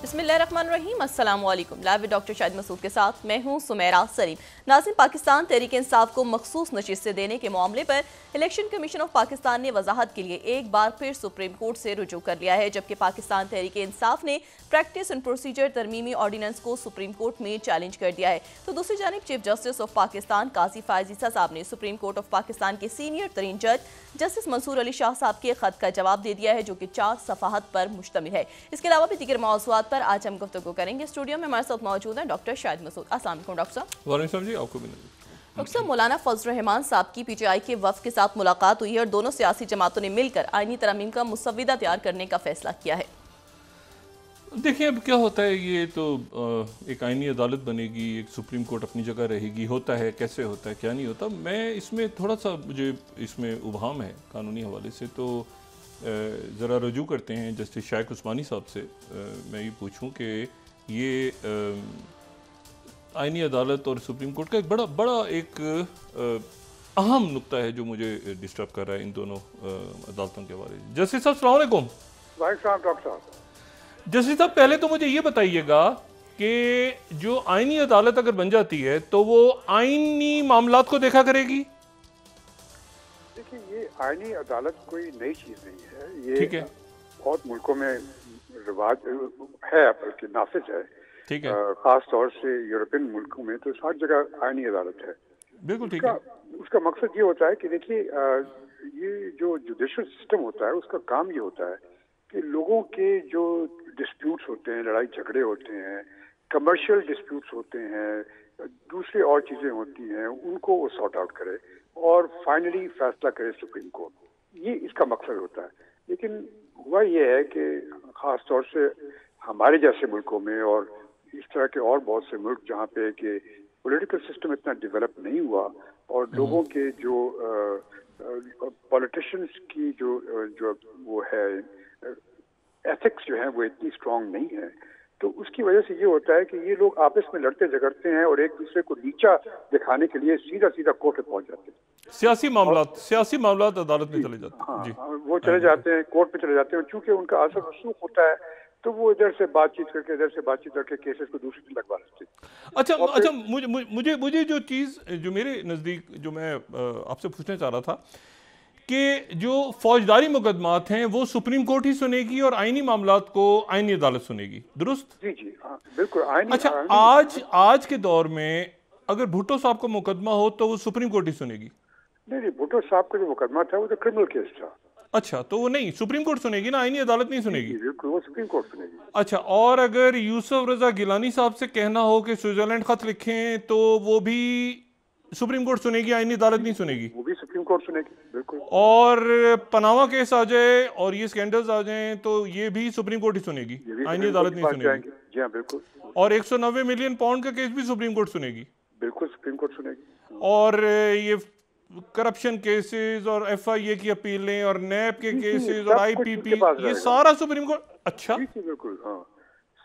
बिस्मिल्लाहिर्रहमानिर्रहीम, अस्सलाम वालेकुम। Live with doctor Shahid Masood के साथ मैं हूं सुमेरा सलीम। नाज़रीन, पाकिस्तान तहरीक इंसाफ को मखसूस नशिस्तें देने के मामले पर इलेक्शन कमीशन ऑफ पाकिस्तान ने वजाहत के लिए एक बार फिर सुप्रीम कोर्ट से रुजू कर लिया है, जबकि पाकिस्तान तहरीक इंसाफ ने प्रैक्टिस एंड प्रोसीजर तरमीमी ऑर्डिनेंस को सुप्रीम कोर्ट में चैलेंज कर दिया है। तो दूसरी जानिब चीफ जस्टिस ऑफ पाकिस्तान काजी फायज ईसा साहब ने सुप्रीम कोर्ट ऑफ पाकिस्तान के सीनियर तरीन जज जस्टिस मंसूर अली शाह साहब के खत का जवाब दे दिया है, जो कि 4 सफ़ाहत पर मुश्तमिल है। इसके अलावा भी दीगर मौज़ूआत पर आज हम गुफ्तगू करेंगे। स्टूडियो में हमारे साथ मौजूद हैं डॉक्टर शाहिद मसूद। अस्सलाम वालेकुम डॉक्टर साहब। वालेकुम जी, आपको भी डॉक्टर साहब, मौलाना फजल रहमान साहब की पीटीआई के वफ़द के साथ मुलाकात हुई है और दोनों सियासी जमातों ने मिलकर आईनी तरमीम का मुसव्विदा तैयार करने का फैसला किया है। देखिए अब क्या होता है, ये तो एक आईनी अदालत बनेगी, एक सुप्रीम कोर्ट अपनी जगह रहेगी, होता है कैसे होता है क्या नहीं होता। मैं इसमें थोड़ा सा मुझे इसमें उबहम है कानूनी हवाले से, तो ज़रा रुजू करते हैं जस्टिस शाइक उस्मानी साहब से। मैं ये पूछूं कि ये आईनी अदालत और सुप्रीम कोर्ट का एक बड़ा एक अहम नुक्ता है जो मुझे डिस्टर्ब कर रहा है इन दोनों अदालतों के हवाले से। जस्टिस साहब अस्सलाम वालेकुम। वालेकुम सलाम डॉक्टर साहब। जस्टिस साहब, पहले तो मुझे ये बताइएगा कि जो आईनी अदालत अगर बन जाती है तो वो आईनी मामलात को देखा करेगी। देखिए, ये आईनी अदालत कोई नई चीज नहीं है, ये ठीक है, बहुत मुल्कों में रिवाज है, बल्कि नाफिज है। ठीक है, खास तौर से यूरोपियन मुल्कों में तो हर जगह आईनी अदालत है। बिल्कुल ठीक है। उसका मकसद ये होता है कि देखिए, ये जो जुडिशल सिस्टम होता है उसका काम ये होता है कि लोगों के जो डिस्प्यूट्स होते हैं, लड़ाई झगड़े होते हैं, कमर्शियल डिस्प्यूट्स होते हैं, दूसरी और चीज़ें होती हैं, उनको वो सॉर्ट आउट करे और फाइनली फैसला करे सुप्रीम कोर्ट। ये इसका मकसद होता है। लेकिन हुआ ये है कि ख़ास तौर से हमारे जैसे मुल्कों में और इस तरह के और बहुत से मुल्क जहाँ पे कि पॉलिटिकल सिस्टम इतना डेवलप नहीं हुआ और लोगों के जो पॉलिटिशियंस की जो वो है एथिक्स जो है वो इतनी स्ट्रांग नहीं है, तो उसकी वजह से ये होता है कि ये लोग आपस में लड़ते झगड़ते हैं और एक दूसरे को नीचा दिखाने के लिए सीधा सीधा कोर्ट में पहुंच जाते हैं। सियासी मामलात अदालत में चले जाते हैं। हाँ, जी, वो चले जाते हैं, कोर्ट में चले जाते हैं। चूंकि उनका असर रसूख होता है तो वो इधर से बातचीत करके केसेस को दूसरी दिन लगवा लेते हैं। अच्छा, मुझे जो चीज़ जो मेरे नज़दीक जो मैं आपसे पूछना चाह रहा था कि जो फौजदारी मुकदमात हैं वो सुप्रीम कोर्ट ही सुनेगी और आईनी मामलात को आईनी अदालत सुनेगी, दुरुस्त? जी जी हाँ, बिल्कुल। अच्छा, आज के दौर में अगर भुट्टो साहब का मुकदमा हो तो वो सुप्रीम कोर्ट ही सुनेगी? नहीं, भुट्टो साहब का जो मुकदमा था वो तो क्रिमिनल केस था। अच्छा, तो वो नहीं सुप्रीम कोर्ट सुनेगी ना, आईनी अदालत नहीं सुनेगी? बिल्कुल, वो सुप्रीम कोर्ट सुनेगी। अच्छा, और अगर यूसुफ रजा गिलानी साहब से कहना हो कि स्विट्जरलैंड खत लिखें तो वो भी सुप्रीम कोर्ट सुनेगी, आईनी अदालत नहीं सुनेगी? वो भी सुप्रीम कोर्ट सुनेगी, बिल्कुल। और पनामा केस आ जाए और ये स्कैंडल्स आ जाएं तो ये भी सुप्रीम कोर्ट ही सुनेगी, आईनी अदालत नहीं सुनेगी? जी हाँ, बिल्कुल। और 190 मिलियन पाउंड का केस भी सुप्रीम कोर्ट सुनेगी? बिल्कुल, सुप्रीम कोर्ट सुनेगी। और ये करप्शन केसेस और FIA की अपीलें और नैब के केसेस और IPP, ये सारा सुप्रीम कोर्ट? अच्छा, बिल्कुल हाँ।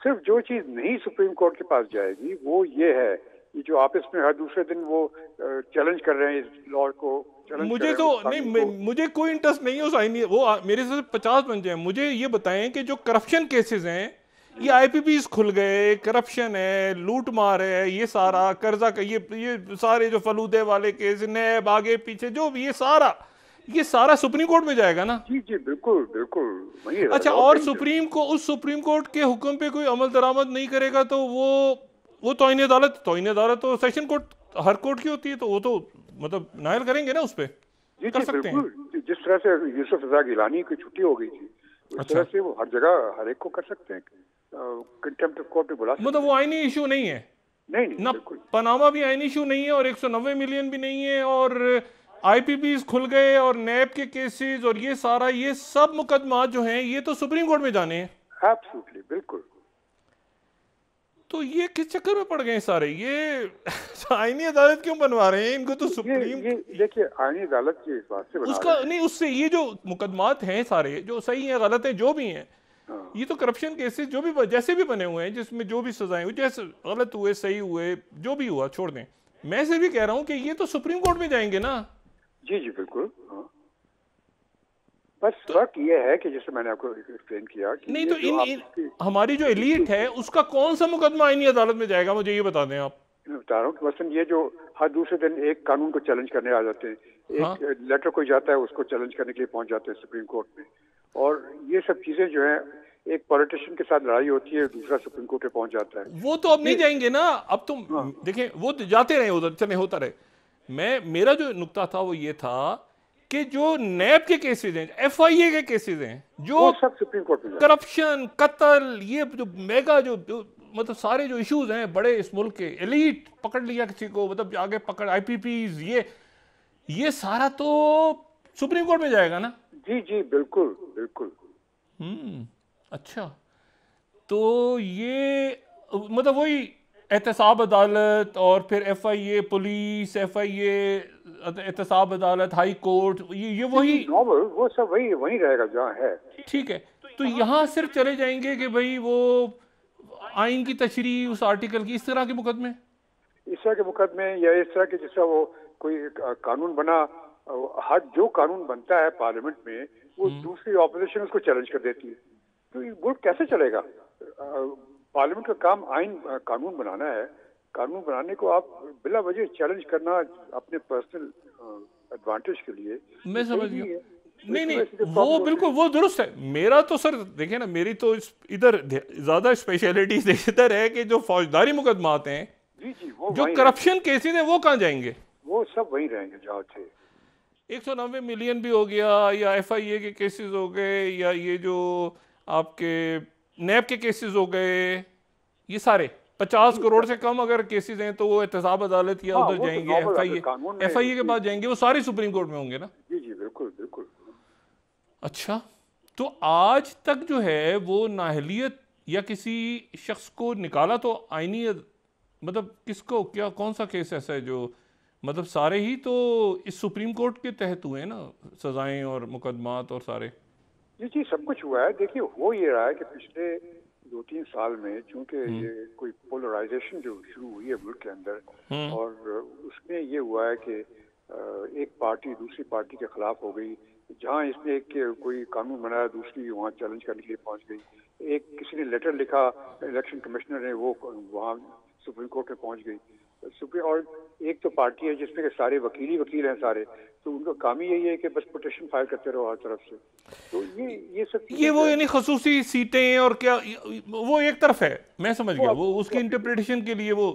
सिर्फ जो चीज नहीं सुप्रीम कोर्ट के पास जाएगी वो ये है, ये जो आपस में हर दूसरे दिन वो चैलेंज कर रहे हैं इस लॉ को। मुझे तो नहीं, मुझे कोई इंटरेस्ट नहीं है उस आईनी, वो मेरे से 50 बन जाए। मुझे ये बताएं कि जो करप्शन केसेस हैं, ये IPPs खुल गए, करप्शन है, लूट मार है, ये सारा कर्जा का, ये सारे जो फलूदे वाले केस, नैब आगे पीछे जो भी, ये सारा सुप्रीम कोर्ट में जाएगा ना? जी जी, बिल्कुल बिल्कुल वही। अच्छा, और उस सुप्रीम कोर्ट के हुक्म पे कोई अमल दरामद नहीं करेगा तो वो तौहीन अदालत तो सेशन कोर्ट हर कोर्ट की होती है, तो वो तो मतलब नायल करेंगे ना उस पे? कर सकते हैं। जिस तरह से यूसुफ रजा गिलानी की छुट्टी हो गई थी, उस तरह से वो हर जगह हर एक को कर सकते हैं, कंटेम्प्ट ऑफ कोर्ट में बुला सकते हैं। मतलब वो आईनी इशू नहीं है? नहीं ना, पनामा भी आईनी इशू नहीं है और 190 मिलियन भी नहीं है और IPPs खुल गए और नैब के केसेस और ये सारा, ये सब मुकदमात जो हैं ये तो सुप्रीम कोर्ट में जाने हैं। एब्सोल्युटली, बिल्कुल। तो ये किस चक्कर में पड़ गए सारे? ये आईनी अदालत क्यों बनवा रहे हैं इनको? तो सुप्रीम ये देखिए, आईनी अदालत की इस बात से उसका नहीं, उससे ये जो मुकदमात हैं सारे, जो सही हैं गलत हैं जो भी हैं, ये तो करप्शन केसेस जो भी जैसे भी बने हुए हैं, जिसमें जो भी सजाएं हुई, जैसे गलत हुए सही हुए जो भी हुआ छोड़ दें, मैं से भी कह रहा हूँ कि ये तो सुप्रीम कोर्ट में जाएंगे ना? जी जी, बिल्कुल हाँ। बस फर्क ये है कि जैसे मैंने आपको एक्सप्लेन किया कि नहीं ये तो हमारी जो एलीट है उसका कौन सा मुकदमा आईनी अदालत में जाएगा, मुझे ये बता दें आप। मैं बता रहा हूँ कि मसलन ये जो हर दूसरे दिन एक कानून को चैलेंज करने आ जाते हैं, हाँ? एक लेटर कोई जाता है उसको चैलेंज करने के लिए पहुंच जाते हैं सुप्रीम कोर्ट में, और ये सब चीजें जो है एक पॉलिटिशियन के साथ लड़ाई होती है, दूसरा सुप्रीम कोर्ट में पहुंच जाता है। वो तो अब नहीं जाएंगे ना, अब तुम देखें वो तो जाते रहे उधर, चले होता रहे। मेरा जो नुक्ता था वो ये था कि जो नैब के केसेस हैं, एफआईए के केसेस हैं, जो सब सुप्रीम कोर्ट में करप्शन, कत्ल, ये जो मेगा जो मतलब सारे जो इश्यूज हैं बड़े इस मुल्क के, एलीट पकड़ लिया किसी को, मतलब आगे पकड़, आईपीपीज, ये सारा तो सुप्रीम कोर्ट में जाएगा ना। जी जी बिल्कुल बिल्कुल। अच्छा, तो ये मतलब वही एहतसाब अदालत और फिर एफआईए पुलिस, एफआईए एहतसाब अदालत, हाई कोर्ट, ये वही नॉर्मल, वो सब वही रहेगा जहाँ है। ठीक है, तो यहाँ सिर्फ चले जाएंगे कि भाई वो आइन की तशरीह उस आर्टिकल की, इस तरह के मुकदमे, इस तरह के मुकदमे, या इस तरह के जिसका वो कोई कानून बना, हर जो कानून बनता है पार्लियामेंट में वो दूसरी ऑपोजिशन उसको चैलेंज कर देती है, तो ये मुल्क कैसे चलेगा? पार्लियामेंट का काम आइन कानून बनाना है, कानून बनाने को आप बिला वजह चैलेंज करना अपने पर्सनल एडवांटेज के लिए, मैं समझ गया। नहीं वो बिल्कुल वो दुरुस्त है। मेरा तो सर देखिए ना, मेरी तो इधर ज्यादा स्पेशलिटी इधर है कि जो फौजदारी मुकदमात हैं, जी जी, वो जो करप्शन केसेस हैं, वो कहाँ जाएंगे? वो सब वही रहेंगे जहाँ थे। 190 मिलियन भी हो गया, या एफआईए के केसेस हो गए, या ये जो आपके नैब के केसेस हो गए, ये सारे 50 करोड़ से कम अगर केसेस हैं तो वो एहतसाब अदालत या उधर जाएंगे, एफआईए के पास जाएंगे, वो सारे सुप्रीम कोर्ट में होंगे ना। जी जी बिल्कुल बिल्कुल। अच्छा, तो आज तक जो है वो नाअहलियत या किसी शख्स को निकाला तो आईनी मतलब किसको, क्या कौन सा केस ऐसा है जो मतलब सारे ही तो इस सुप्रीम कोर्ट के तहत हुए ना, सजाएं और मुकदमात और सारे? जी जी, सब कुछ हुआ है। देखिए हो ये रहा है कि पिछले 2-3 साल में चूंकि ये कोई पोलराइजेशन जो शुरू हुई है मुल्क के अंदर, और उसमें ये हुआ है कि एक पार्टी दूसरी पार्टी के खिलाफ हो गई, जहाँ इसने एक कोई कानून बनाया दूसरी वहाँ चैलेंज करने के लिए पहुंच गई, एक किसी ने लेटर लिखा इलेक्शन कमिश्नर ने, वो वहाँ सुप्रीम कोर्ट में पहुंच गई सुप्रीम, और एक तो पार्टी है जिसमें के सारे वकील हैं सारे, तो उनका काम ही यही है कि बस पिटीशन फाइल करते रहो हर तरफ से। तो ये सब ये वो यानी खसूसी सीटें और क्या, वो एक तरफ है, मैं समझ गया, वो उसकी इंटरप्रिटेशन के लिए वो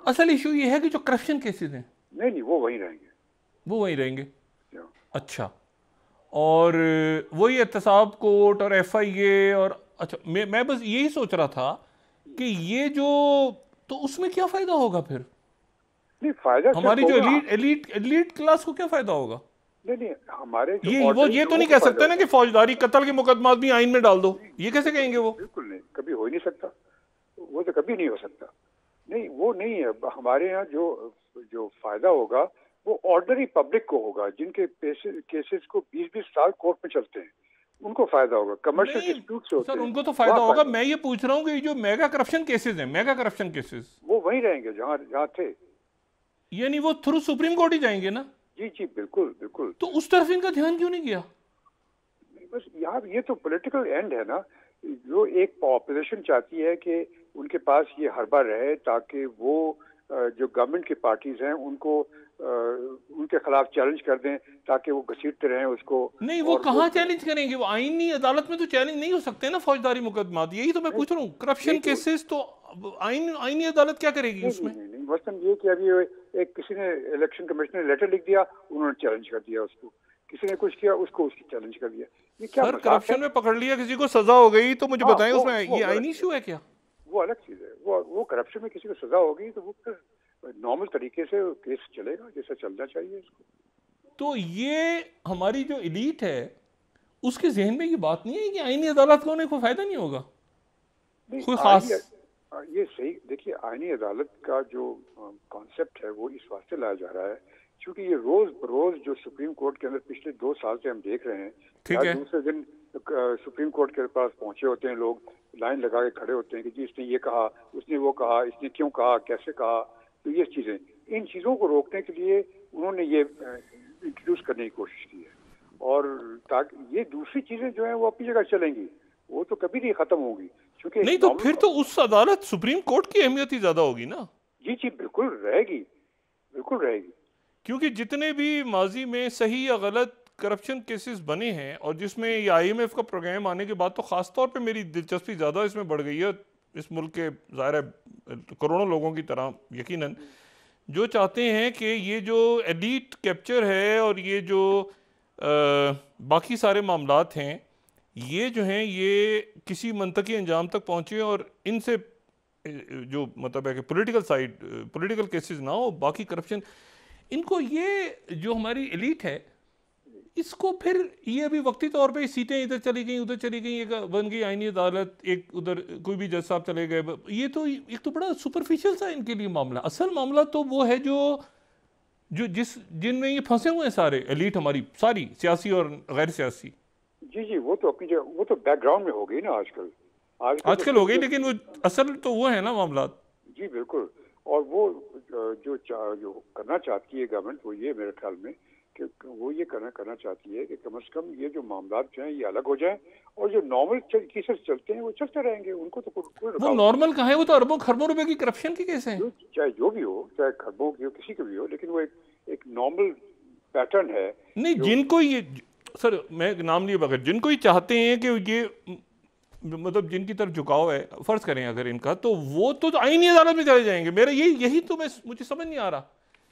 असल इशू ये है कि जो करप्शन केसेस हैं नहीं वो वहीं रहेंगे, वो वहीं रहेंगे। अच्छा, और वही एहतसाब कोर्ट और एफआईए और अच्छा, मैं बस यही सोच रहा था कि ये जो, तो उसमें क्या फायदा होगा फिर? नहीं फायदा हमारी जो एलीट क्लास को क्या फायदा होगा? नहीं हमारे ये तो नहीं कह सकते ना कि फौजदारी कत्ल के मुकदमात भी आइन में डाल दो, ये कैसे कहेंगे वो? बिल्कुल नहीं, कभी हो ही नहीं सकता, वो तो कभी नहीं हो सकता। नहीं वो नहीं है, हमारे यहाँ जो फायदा होगा वो ऑर्डिनरी पब्लिक को होगा, जिनके केसेस को 20-20 साल कोर्ट में चलते हैं, उनको फायदा होगा। कमर्शियल डिस्प्यूट्स होते हैं, उनको तो फायदा होगा। मैं ये पूछ रहा हूँ कि जो मेगा करप्शन केसेस हैं, मेगा करप्शन केसेस, वो वहीं रहेंगे जहाँ थे, यानी वो थ्रू सुप्रीम कोर्ट ही जाएंगे ना? जी जी बिल्कुल बिल्कुल। तो उस तरफ इनका ध्यान क्यों नहीं गया? बस यार ये तो पॉलिटिकल एंड है ना, जो एक ऑपोजिशन चाहती है कि उनके पास ये हरबा रहे ताकि वो जो गवर्नमेंट की पार्टीज हैं उनको उनके खिलाफ चैलेंज कर दें ताकि वो घसीटते रहें उसको। नहीं वो कहाँ चैलेंज करेंगे? वो आईनी अदालत में तो चैलेंज नहीं हो सकते ना फौजदारी मुकदमात, यही तो मैं पूछ रहा हूँ। करप्शन केसेस तो आईनी अदालत क्या करेगी उसमें? नहीं मसलन ये कि अभी एक किसी ने इलेक्शन कमिश्नर ने लेटर लिख दिया, उन्होंने चैलेंज कर दिया उसको, किसी ने कुछ किया उसको उसकी चैलेंज कर दिया। ये क्या करप्शन में पकड़ लिया किसी को, सजा हो गई, तो मुझे बताएं उसमें ये आईनी इशू है क्या? वो अलग चीज है। वो करप्शन में किसी को सजा होगी तो वो नॉर्मल तरीके से केस चलेगा जैसा चलना चाहिए इसको। तो ये हमारी जो एलीट है उसके जहन में ये बात नहीं है कि आईनी अदालत को होने को फायदा नहीं होगा कोई खास? ये सही, देखिए आईनी अदालत का जो कॉन्सेप्ट है वो इस वास्ते लाया जा रहा है क्योंकि ये रोज जो सुप्रीम कोर्ट के अंदर पिछले 2 साल से हम देख रहे हैं, दूसरे दिन सुप्रीम कोर्ट के पास पहुंचे होते हैं लोग, लाइन लगा के खड़े होते हैं कि जी इसने ये कहा, उसने वो कहा, इसने क्यों कहा, कैसे कहा। तो ये चीजें, इन चीजों को रोकने के लिए उन्होंने ये इंट्रोड्यूस करने की कोशिश की है और ताकि ये दूसरी चीजें जो है वो अपनी जगह चलेंगी, वो तो कभी नहीं खत्म होगी, क्योंकि नहीं तो फिर तो उस अदालत सुप्रीम कोर्ट की अहमियत ही ज्यादा होगी ना। जी जी बिल्कुल रहेगी, बिल्कुल रहेगी। क्योंकि जितने भी माजी में सही या गलत करप्शन केसेस बने हैं और जिसमें ये आईएमएफ का प्रोग्राम आने के बाद तो खास तौर पे मेरी दिलचस्पी ज़्यादा इसमें बढ़ गई है, इस मुल्क के ज़ाहिर है करोड़ों लोगों की तरह यकीनन जो चाहते हैं कि ये जो एलीट कैप्चर है और ये जो बाकी सारे मामलात हैं ये जो हैं ये किसी मंतकी अंजाम तक पहुँचे और इनसे जो मतलब है कि पॉलिटिकल साइड पॉलिटिकल केसेस ना हो, बाकी करप्शन इनको, ये जो हमारी एलीट है इसको फिर ये अभी वक्ती तौर पे सीटें इधर चली गई उधर चली गई, एक बन गई आईनी अदालत, एक उधर कोई भी जज साहब चले गए, ये तो एक तो बड़ा सुपरफिशियल सा इनके लिए मामला। असल मामला तो वो है जो जो जिनमें ये फंसे हुए हैं सारे एलीट, हमारी सारी सियासी और गैर सियासी। जी जी वो तो अपनी जगह, वो तो बैकग्राउंड में हो गई ना आजकल, आजकल हो गई, लेकिन वो असल तो वो है ना मामला। जी बिल्कुल। और वो जो करना चाहती है गवर्नमेंट, वो ये मेरे ख्याल में कि वो ये करना चाहती है कि कम से कम ये जो मामला जो हैं ये अलग हो जाएं और जो नॉर्मल केसेस चलते हैं वो चलते रहेंगे, उनको तो कोई वो नॉर्मल कहाँ है, वो तो अरबों खरबों रुपए की करप्शन की केस है, चाहे जो भी हो, चाहे खरबों की हो, किसी की भी हो, लेकिन वो एक नॉर्मल पैटर्न है। नहीं जिनको ये सर मैं नाम लिए बगैर जिनको ये चाहते हैं कि ये मतलब जिनकी तरफ झुकाव है फर्ज करें अगर इनका, तो वो तो आईनी अदालत में चले जाएंगे। मेरा यही तो मुझे समझ नहीं आ रहा,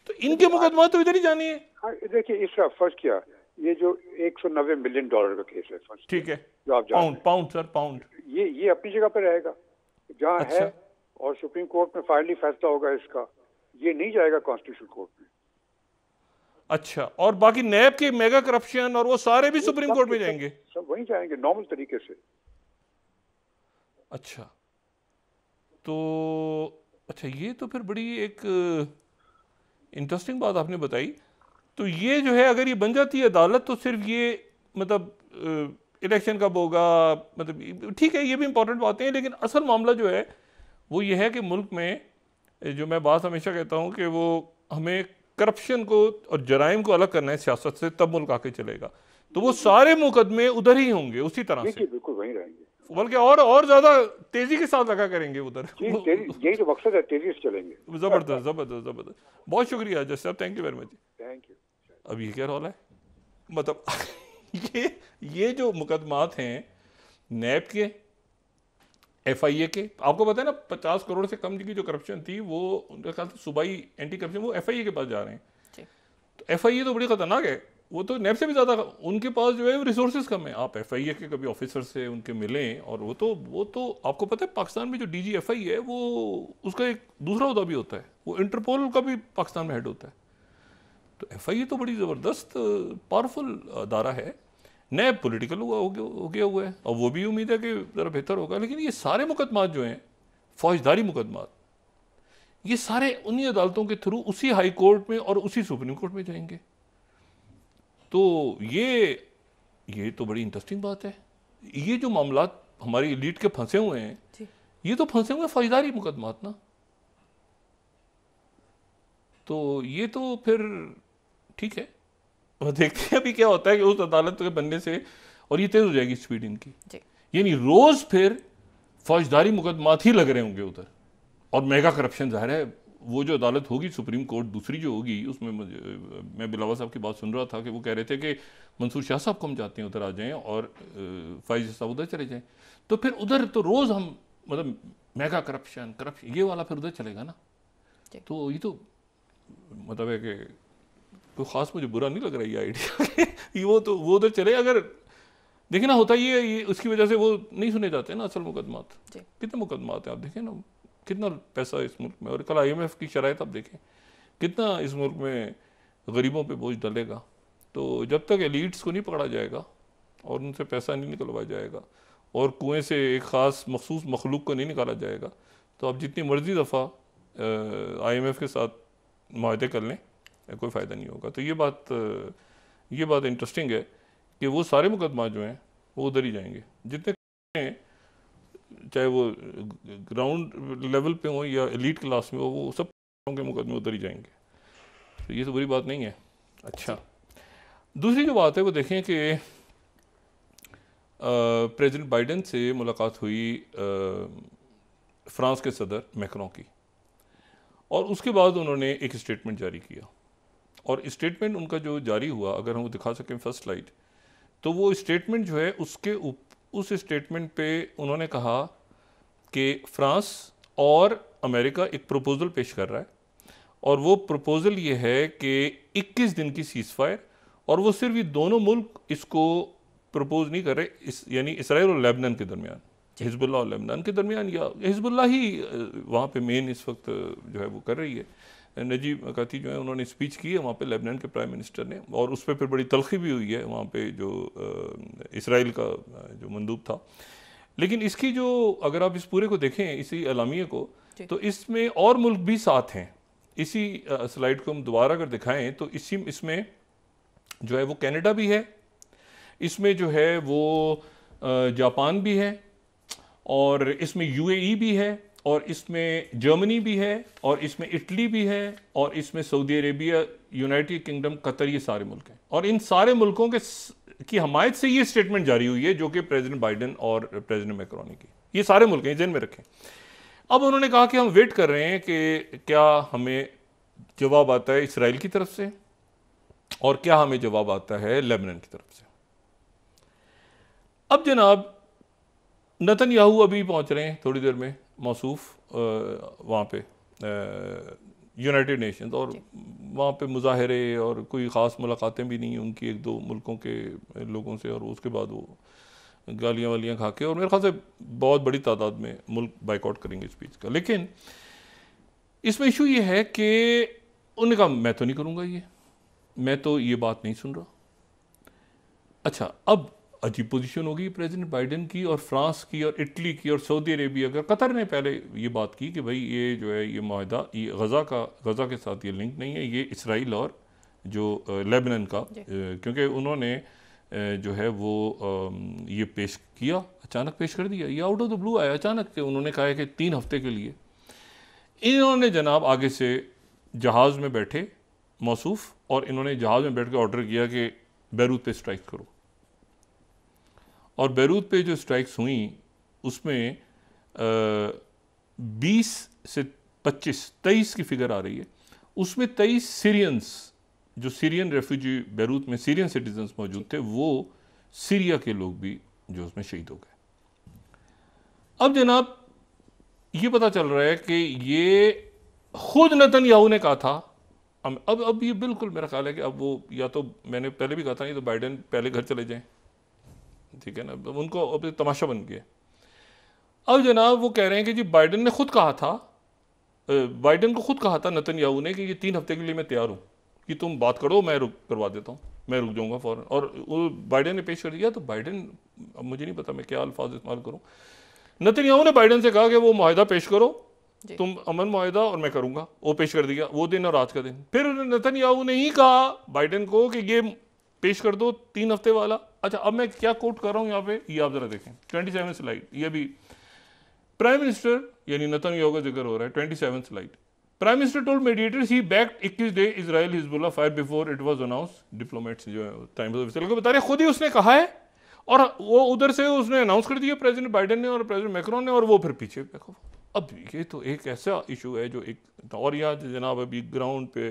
तो इनके मुकदमा तो इधर ही जानी है। हाँ देखिए इसका फर्ज किया, ये जो $190 मिलियन का केस है, ठीक है, जो आप पाउंड सर पाउंड, ये अपनी जगह पे रहेगा जहाँ अच्छा। है, और सुप्रीम कोर्ट में फाइनली फैसला होगा इसका, ये नहीं जाएगा कॉन्स्टिट्यूशन कोर्ट में। अच्छा, और बाकी नैब के मेगा करप्शन और वो सारे भी सुप्रीम कोर्ट में जाएंगे, सब वहीं जाएंगे नॉर्मल तरीके से। अच्छा तो अच्छा ये तो फिर बड़ी एक इंटरेस्टिंग बात आपने बताई। तो ये जो है अगर ये बन जाती है अदालत तो सिर्फ ये मतलब इलेक्शन कब होगा, मतलब ठीक है ये भी इंपॉर्टेंट बातें हैं, लेकिन असल मामला जो है वो ये है कि मुल्क में जो मैं बात हमेशा कहता हूँ कि वो हमें करप्शन को और जराइम को अलग करना है सियासत से, तब मुल्क आके चलेगा। तो वो सारे मुकदमे उधर ही होंगे उसी तरह से, बिल्कुल वहीं रहेंगे, बल्कि और ज्यादा तेजी के साथ लगा करेंगे उधर। यही तो मकसद है, तेजी से चलेंगे। जबरदस्त जबरदस्त जबरदस्त, बहुत शुक्रिया जज साहब, thank you very much. Thank you. अब ये क्या रोल है, मतलब ये जो मुकदमात हैं नैब के, एफआईए के, आपको पता है ना 50 करोड़ से कम की जो करप्शन थी वो उनका ख्याल से सूबाई एंटी करप्शन वो एफआईए के पास जा रहे हैं। तो एफआईए तो बड़ी खतरनाक है, वो तो नैब से भी ज़्यादा, उनके पास जो है रिसोर्सेज कम है। आप एफआईए के कभी ऑफिसर से उनके मिलें, और वो तो आपको पता है पाकिस्तान में जो डीजी एफआई है वो उसका एक दूसरा उहदा भी होता है, वो इंटरपोल का भी पाकिस्तान में हेड होता है। तो एफआईए तो बड़ी ज़बरदस्त पावरफुल अदारा है। नैब पॉलिटिकल हो गया हुआ है, और वो भी उम्मीद है कि ज़रा बेहतर होगा। लेकिन ये सारे मुकदमात जो हैं फौजदारी मुकदमात, ये सारे उन्हीं अदालतों के थ्रू उसी हाई कोर्ट में और उसी सुप्रीम कोर्ट में जाएंगे। तो ये तो बड़ी इंटरेस्टिंग बात है। ये जो मामलात हमारी एलीट के फंसे हुए हैं, ये तो फंसे हुए फौजदारी मुकदमात ना, तो ये तो फिर ठीक है, और देखते हैं अभी क्या होता है कि उस अदालत के बनने से, और ये तेज हो जाएगी स्पीड इनकी, यानी रोज फिर फौजदारी मुकदमात ही लग रहे होंगे उधर। और मेगा करप्शन जाहिर है, वो जो अदालत होगी सुप्रीम कोर्ट दूसरी जो होगी उसमें मैं बिलावल साहब की बात सुन रहा था कि वो कह रहे थे कि मंसूर शाह साहब को हम चाहते हैं उधर आ जाएं और फाइज साहब उधर चले जाएं, तो फिर उधर तो रोज़ हम मतलब मेगा करप्शन ये वाला फिर उधर चलेगा ना। तो ये तो मतलब है कि कोई ख़ास मुझे बुरा नहीं लग रहा ये आइडिया वो उधर चले। अगर देखिए ना होता ये उसकी वजह से वो नहीं सुने जाते ना असल मुकदमात। कितने मुकदमात हैं आप देखें ना, कितना पैसा इस मुल्क में, और कल IMF की शराइत आप देखें कितना इस मुल्क में गरीबों पे बोझ डलेगा। तो जब तक एलीट्स को नहीं पकड़ा जाएगा और उनसे पैसा नहीं निकलवाया जाएगा और कुएं से एक ख़ास मखसूस मखलूक को नहीं निकाला जाएगा, तो आप जितनी मर्जी दफ़ा IMF के साथ मुआहदे कर लें कोई फ़ायदा नहीं होगा। तो ये बात इंटरेस्टिंग है कि वो सारे मुकदमा जो हैं वो उधर ही जाएंगे, जितने चाहे वो ग्राउंड लेवल पे हो या एलीट क्लास में हो, वो सब के मुकदमे उधर ही जाएंगे। तो ये तो बुरी बात नहीं है। अच्छा, दूसरी जो बात है वो देखें कि प्रेसिडेंट बाइडेन से मुलाकात हुई फ्रांस के सदर मैक्रों की, और उसके बाद उन्होंने एक स्टेटमेंट जारी किया, और स्टेटमेंट उनका जो जारी हुआ, अगर हम वो दिखा सकें फर्स्ट स्लाइड, तो वो स्टेटमेंट जो है उस स्टेटमेंट पे उन्होंने कहा कि फ्रांस और अमेरिका एक प्रपोजल पेश कर रहा है, और वो प्रपोजल ये है कि 21 दिन की सीज़फायर, और वो सिर्फ ये दोनों मुल्क इसको प्रपोज नहीं कर रहे, यानी इसराइल और लेबनान के दरमियान, हिजबुल्लाह और लेबनान के दरमियान, या हिजबुल्लाह ही वहाँ पे मेन इस वक्त जो है वो कर रही है। नजीब मकाती जो है उन्होंने स्पीच की है वहाँ पे लेबनान के प्राइम मिनिस्टर ने, और उस पर फिर बड़ी तलखी भी हुई है वहाँ पे जो इसराइल का जो मंदूब था। लेकिन इसकी जो, अगर आप इस पूरे को देखें, इसी एलामिया को, तो इसमें और मुल्क भी साथ हैं। इसी स्लाइड को हम दोबारा अगर दिखाएं तो इसमें जो है वो कनाडा भी है, इसमें जो है वो जापान भी है, और इसमें यूएई भी है, और इसमें जर्मनी भी है, और इसमें इटली भी है, और इसमें Saudi Arabia, United kingdom, Qatar, ये सारे मुल्क हैं। और इन सारे मुल्कों की हमायत से ये स्टेटमेंट जारी हुई है जो कि प्रेसिडेंट बाइडेन और प्रेसिडेंट मैक्रोन ने की। ये सारे मुल्क हैं, जेन में रखें। अब उन्होंने कहा कि हम वेट कर रहे हैं कि क्या हमें जवाब आता है इसराइल की तरफ से, और क्या हमें जवाब आता है लेबनान की तरफ से। अब जनाब नेतन्याहू अभी पहुंच रहे हैं थोड़ी देर में मौसूफ वहाँ पे यूनाइटेड नेशंस, और वहाँ पे मुजाहरे और कोई ख़ास मुलाकातें भी नहीं हैं उनकी एक दो मुल्कों के लोगों से, और उसके बाद वो गालियाँ वालियाँ खा के, और मेरे ख्याल से बहुत बड़ी तादाद में मुल्क बाइकआउट करेंगे स्पीच का। लेकिन इसमें इशू ये है कि उन्होंने कहा मैं तो नहीं करूँगा, मैं तो ये बात नहीं सुन रहा। अच्छा, अब अजीब पोजीशन होगी प्रेसिडेंट बाइडेन की, और फ्रांस की, और इटली की, और सऊदी अरेबिया का। कतर ने पहले ये बात की कि भाई ये जो है ये माहिदा, ये गज़ा के साथ ये लिंक नहीं है, ये इसराइल और जो लेबनान का, क्योंकि उन्होंने जो है वो ये पेश किया, अचानक पेश कर दिया, ये आउट ऑफ द ब्लू आया अचानक के। उन्होंने कहा है कि 3 हफ्ते के लिए। इन्होंने जनाब आगे से जहाज़ में बैठे मौसूफ, और इन्होंने जहाज़ में बैठ के ऑर्डर किया कि बैरूत पे स्ट्राइक करो, और बैरूत पे जो स्ट्राइक्स हुई उसमें 20 से 23 की फिगर आ रही है, उसमें 23 सीरियंस, जो सीरियन रेफ्यूजी बैरूत में सीरियन सिटीजन्स मौजूद थे, वो सीरिया के लोग भी जो उसमें शहीद हो गए। अब जनाब ये पता चल रहा है कि ये खुद नेतन्याहू ने कहा था। अब ये बिल्कुल मेरा ख्याल है कि अब वो, या तो मैंने पहले भी कहा था, नहीं तो बाइडेन पहले घर चले जाएं, ठीक है ना, उनको अब तमाशा बन गया। अब जनाब वो कह रहे हैं कि जी बाइडेन ने खुद कहा था, बाइडेन को खुद कहा था नेतन्याहू ने कि ये 3 हफ्ते के लिए मैं तैयार हूँ, कि तुम बात करो, मैं करवा देता हूँ, मैं रुक जाऊँगा फ़ौरन। और वो बाइडेन ने पेश कर दिया। तो बाइडेन, अब मुझे नहीं पता मैं क्या अल्फाज इस्तेमाल करूँ, नेतन्याहू ने बाइडेन से कहा कि वो मुआहिदा पेश करो, तुम अमन मुआहिदा, और मैं करूँगा। वो पेश कर दिया वो दिन और आज का दिन। फिर नेतन्याहू ने ही कहा बाइडेन को कि ये पेश कर दो 3 हफ्ते वाला। अच्छा, अब मैं क्या कोट कर रहा हूँ यहाँ पे, ये आप जरा देखें, 27 स्लाइड। ये भी प्राइम मिनिस्टर यानी नेतन्याहू का जिक्र हो रहा है, 27 slide. Prime minister told mediators he backed 21 day Israel Hezbollah fire before it was announced. Diplomats जो है टाइम्स ऑफ इसराइल को बता रहे, खुद ही उसने कहा है, और वो उधर से उसने अनाउंस कर दिया प्रेसिडेंट बाइडेन ने और प्रेसिडेंट मैक्रोन ने, और वो फिर पीछे देखो। अब ये तो एक ऐसा इशू है जो एक, और यहाँ जनाब अभी ग्राउंड पे